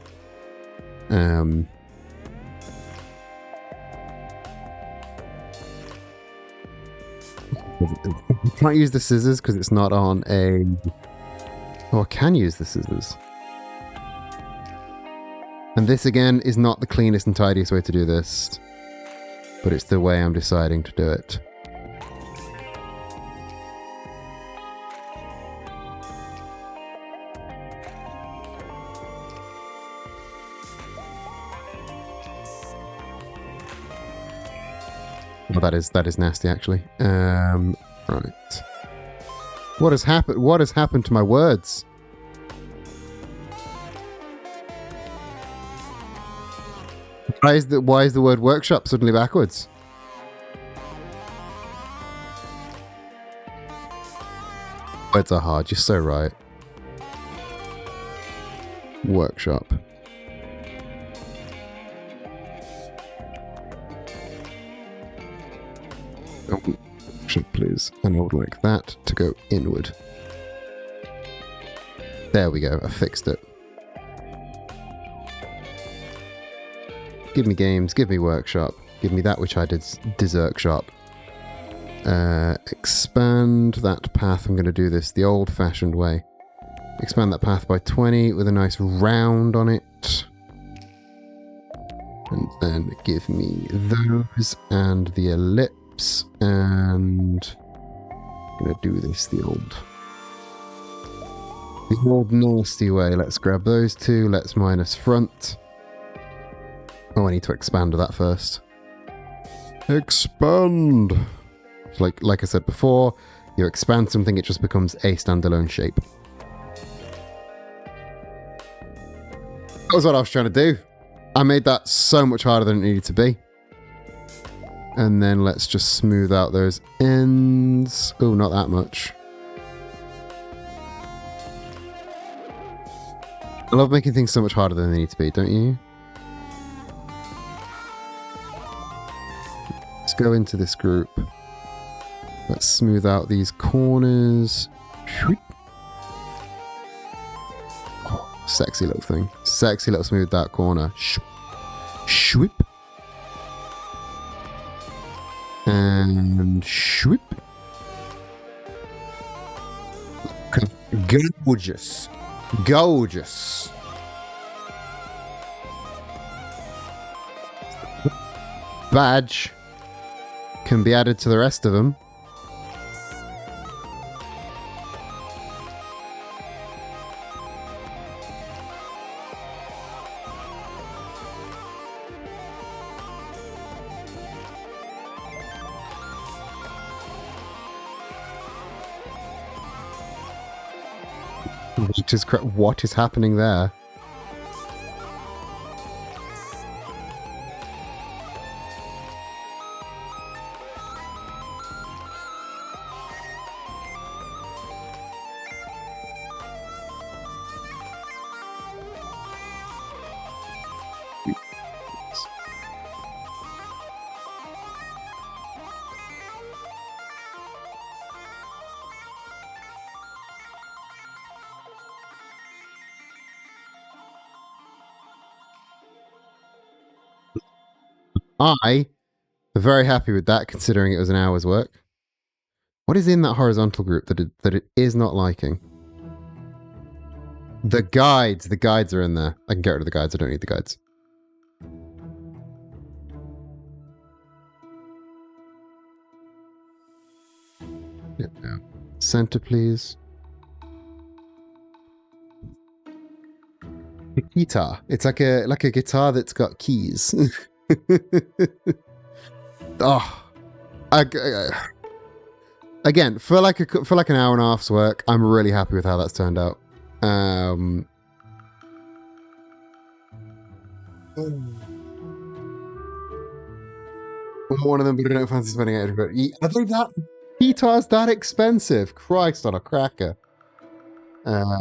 I can't use the scissors because it's not on a... Oh, I can use the scissors. And this again is not the cleanest and tidiest way to do this, but it's the way I'm deciding to do it. Well, that is nasty, actually. Right. What has happened? What has happened to my words? Why is the word workshop suddenly backwards? Words are hard. You're so right. Workshop. Please, and I would like that to go inward. There we go, I fixed it. Give me games, give me workshop, give me that which I did dessert shop. Expand that path. I'm going to do this the old-fashioned way. Expand that path by 20 with a nice round on it. And then give me those and the ellipse. And I'm gonna do this the old nasty way. Let's grab those two. Let's minus front. Oh, I need to expand that first. Expand. Like I said before, you expand something, it just becomes a standalone shape. That was what I was trying to do. I made that so much harder than it needed to be. And then let's just smooth out those ends. Oh, not that much. I love making things so much harder than they need to be, don't you? Let's go into this group. Let's smooth out these corners. Oh, sexy little thing. Sexy little smoothed out corner. Shwip. And shwip. Gorgeous. Gorgeous. Badge can be added to the rest of them. What is happening there? I am very happy with that, considering it was an hour's work. What is in that horizontal group that it is not liking? The guides. The guides are in there. I can get rid of the guides. I don't need the guides. Yep. Yeah. Center, please. Guitar. It's like a guitar that's got keys. Oh, again, for like an hour and a half's work, I'm really happy with how that's turned out. One of them, but I don't fancy spending it. But I think that guitar's that expensive. Christ on a cracker. Yeah,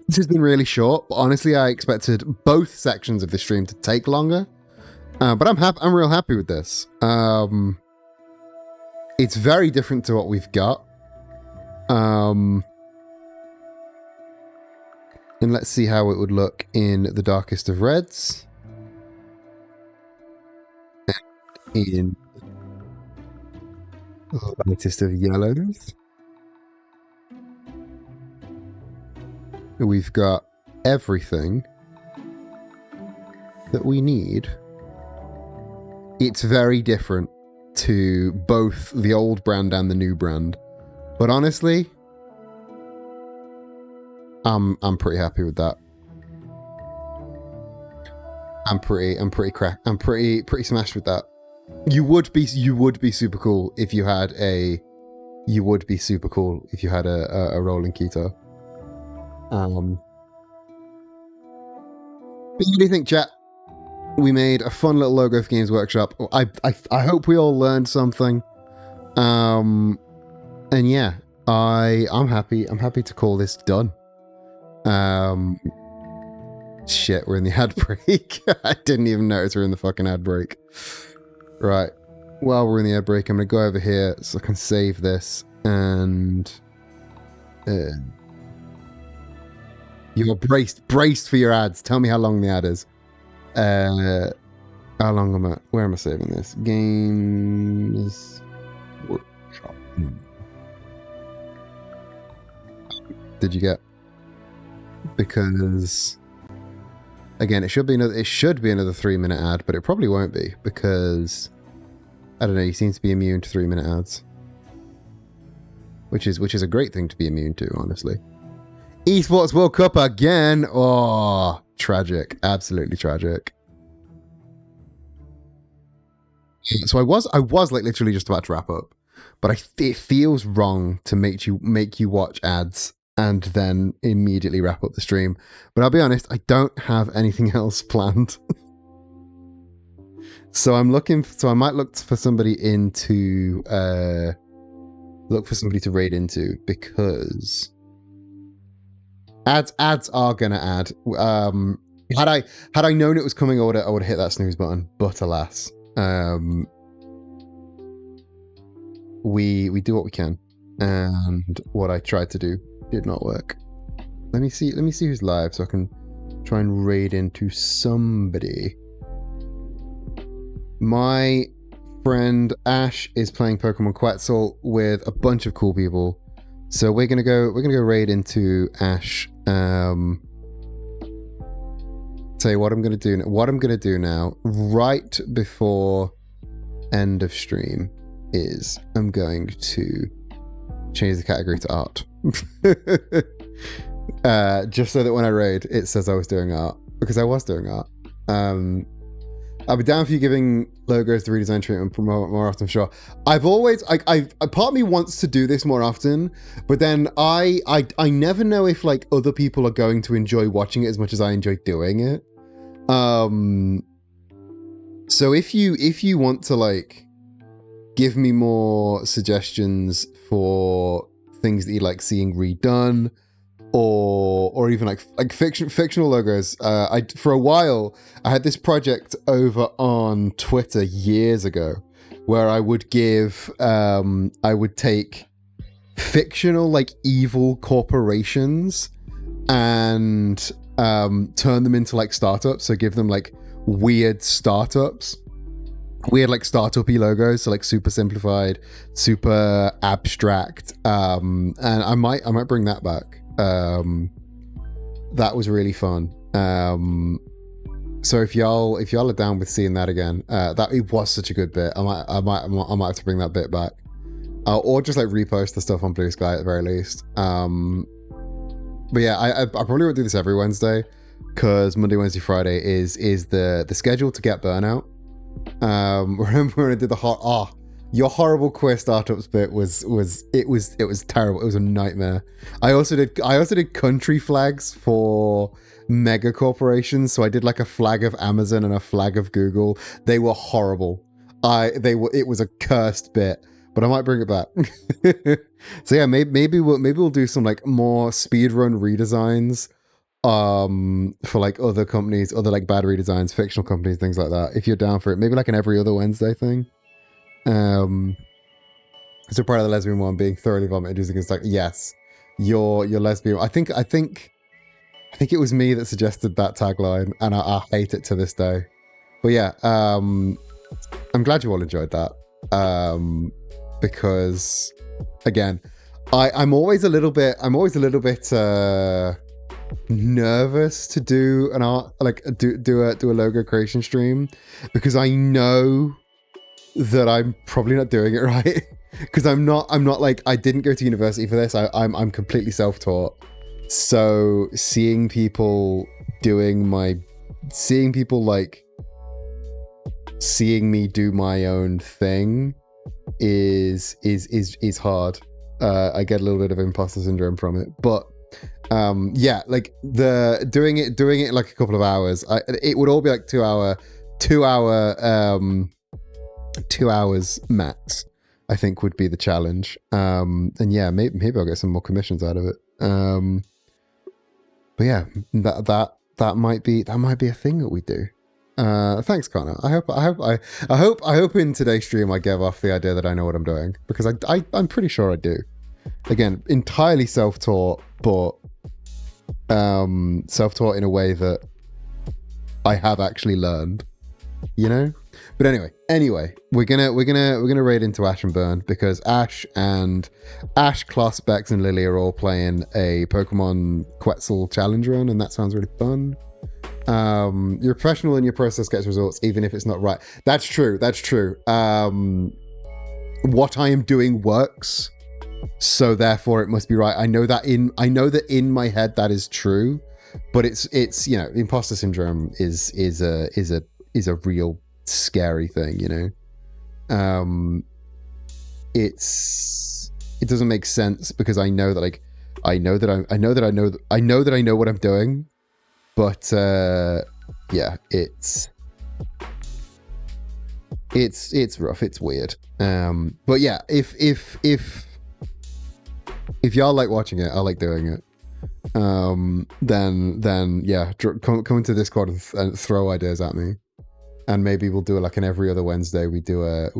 this has been really short, but honestly, I expected both sections of the stream to take longer. But I'm happy. I'm real happy with this. It's very different to what we've got. And let's see how it would look in the darkest of reds. In the lightest of yellows. We've got everything that we need. It's very different to both the old brand and the new brand. But honestly, I'm pretty happy with that. I'm pretty smashed with that. You would be super cool if you had a rolling guitar. But what do you think, chat? We made a fun little logo for Games Workshop. I hope we all learned something. And yeah, I'm happy. I'm happy to call this done. Shit, we're in the ad break. I didn't even notice we're in the fucking ad break. Right. While we're in the ad break, I'm gonna go over here so I can save this and you're braced for your ads. Tell me how long the ad is. How long am I? Where am I saving this? Games Workshop. Did you get? Because again, it should be another 3-minute ad, but it probably won't be because I don't know. You seem to be immune to 3-minute ads, which is a great thing to be immune to, honestly. Esports World Cup again. Oh, tragic. Absolutely tragic. So I was like literally just about to wrap up, but it feels wrong to make you watch ads and then immediately wrap up the stream. But I'll be honest, I don't have anything else planned. So I might look for somebody to raid into, because ads are gonna add. Had I known it was coming, I would have hit that snooze button. But alas, we do what we can, and what I tried to do did not work. Let me see who's live so I can try and raid into somebody. My friend Ash is playing Pokemon Quetzal with a bunch of cool people, so we're gonna go raid into Ash. Tell you what I'm gonna do. What I'm gonna do now, right before end of stream, is I'm going to change the category to art. Just so that when I raid, it says I was doing art, because I was doing art. I'll be down for you giving logos the redesign treatment more often, sure. I've always, part of me wants to do this more often, but then I never know if like other people are going to enjoy watching it as much as I enjoy doing it. So if you want to like give me more suggestions for things that you like seeing redone, or even like fictional logos. For a while I had this project over on Twitter years ago where I would take fictional like evil corporations and turn them into like startups. So give them like weird startups. Weird like startup-y logos, so like super simplified, super abstract. And I might bring that back. That was really fun. So if y'all are down with seeing that again, that it was such a good bit. I might have to bring that bit back, or just like repost the stuff on Blue Sky at the very least. But yeah, I probably won't do this every Wednesday, because Monday, Wednesday, Friday is the schedule to get burnout. Remember when I did your horrible queer startups bit was terrible. It was a nightmare. I also did country flags for mega corporations. So I did like a flag of Amazon and a flag of Google. They were horrible. It was a cursed bit, but I might bring it back. So yeah, maybe we'll do some like more speedrun redesigns for like other companies, other like bad redesigns, fictional companies, things like that. If you're down for it, maybe like an every other Wednesday thing. So part of the lesbian one being thoroughly vomited is against like, yes, you're lesbian. I think it was me that suggested that tagline, and I hate it to this day. But yeah, I'm glad you all enjoyed that. Because again, I'm always a little bit nervous to do an art, like do a logo creation stream, because I know that I'm probably not doing it right. Because I'm not like, I didn't go to university for this. I'm completely self-taught. So seeing people like seeing me do my own thing is hard. I get a little bit of imposter syndrome from it, but yeah, like doing it like a couple of hours, it would all be like 2 hours max, I think, would be the challenge. And yeah, maybe I'll get some more commissions out of it. But yeah, that might be a thing that we do. Thanks, Connor. I hope in today's stream I gave off the idea that I know what I'm doing, because I'm pretty sure I do. Again, entirely self-taught, but self-taught in a way that I have actually learned, you know. But anyway, we're gonna raid into Ash and Burn, because Ash, Kloss, Bex, and Lily are all playing a Pokemon Quetzal challenge run, and that sounds really fun. You're professional and your process gets results even if it's not right. That's true. What I am doing works, so therefore it must be right. I know that in my head that is true, but it's you know, imposter syndrome is a real scary thing, you know. It doesn't make sense, because I know that I know what I'm doing, but yeah, it's rough, it's weird. But yeah, if y'all like watching it, I like doing it. Then yeah, come into Discord and throw ideas at me. And maybe we'll do it like an every other Wednesday. We do a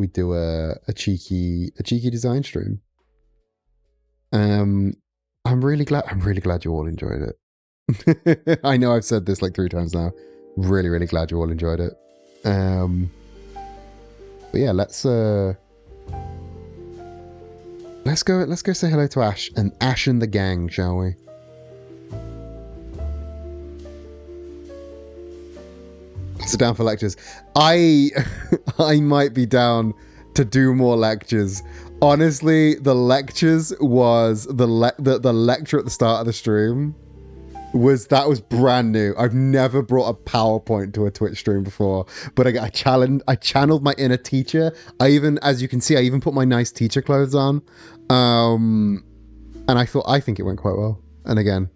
cheeky design stream. I'm really glad you all enjoyed it. I know I've said this like 3 times now. Really glad you all enjoyed it. But yeah, let's go say hello to Ash and the gang, shall we? So down for lectures. I might be down to do more lectures. Honestly, the lectures was the lecture at the start of the stream was brand new. I've never brought a PowerPoint to a Twitch stream before, but I channeled my inner teacher. As you can see, I even put my nice teacher clothes on. And I think it went quite well. And again,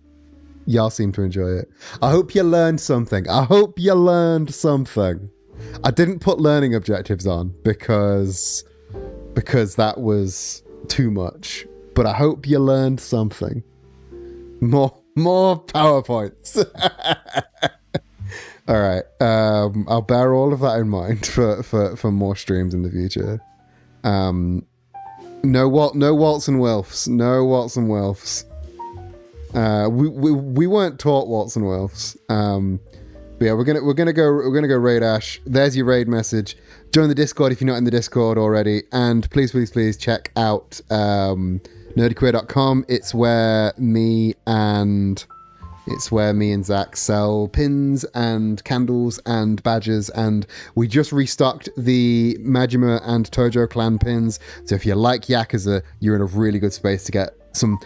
y'all seem to enjoy it. I hope you learned something. I didn't put learning objectives on because that was too much. But I hope you learned something. More PowerPoints. All right. I'll bear all of that in mind for more streams in the future. No waltz and wilfs. No waltz and wilfs. We weren't taught waltz and wilfs. But yeah, we're gonna go raid Ash. There's your raid message. Join the Discord if you're not in the Discord already, and please check out nerdyqueer.com. It's where me and Zach sell pins and candles and badges, and we just restocked the Majima and Tojo clan pins. So if you like Yakuza, you're in a really good space to get some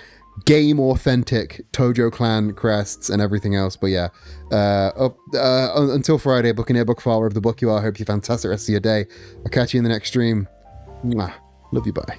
game authentic Tojo clan crests and everything else. But yeah, until Friday, book an ebook follower of the book you are. I hope you have a fantastic rest of your day. I'll catch you in the next stream. Mwah. Love you, bye.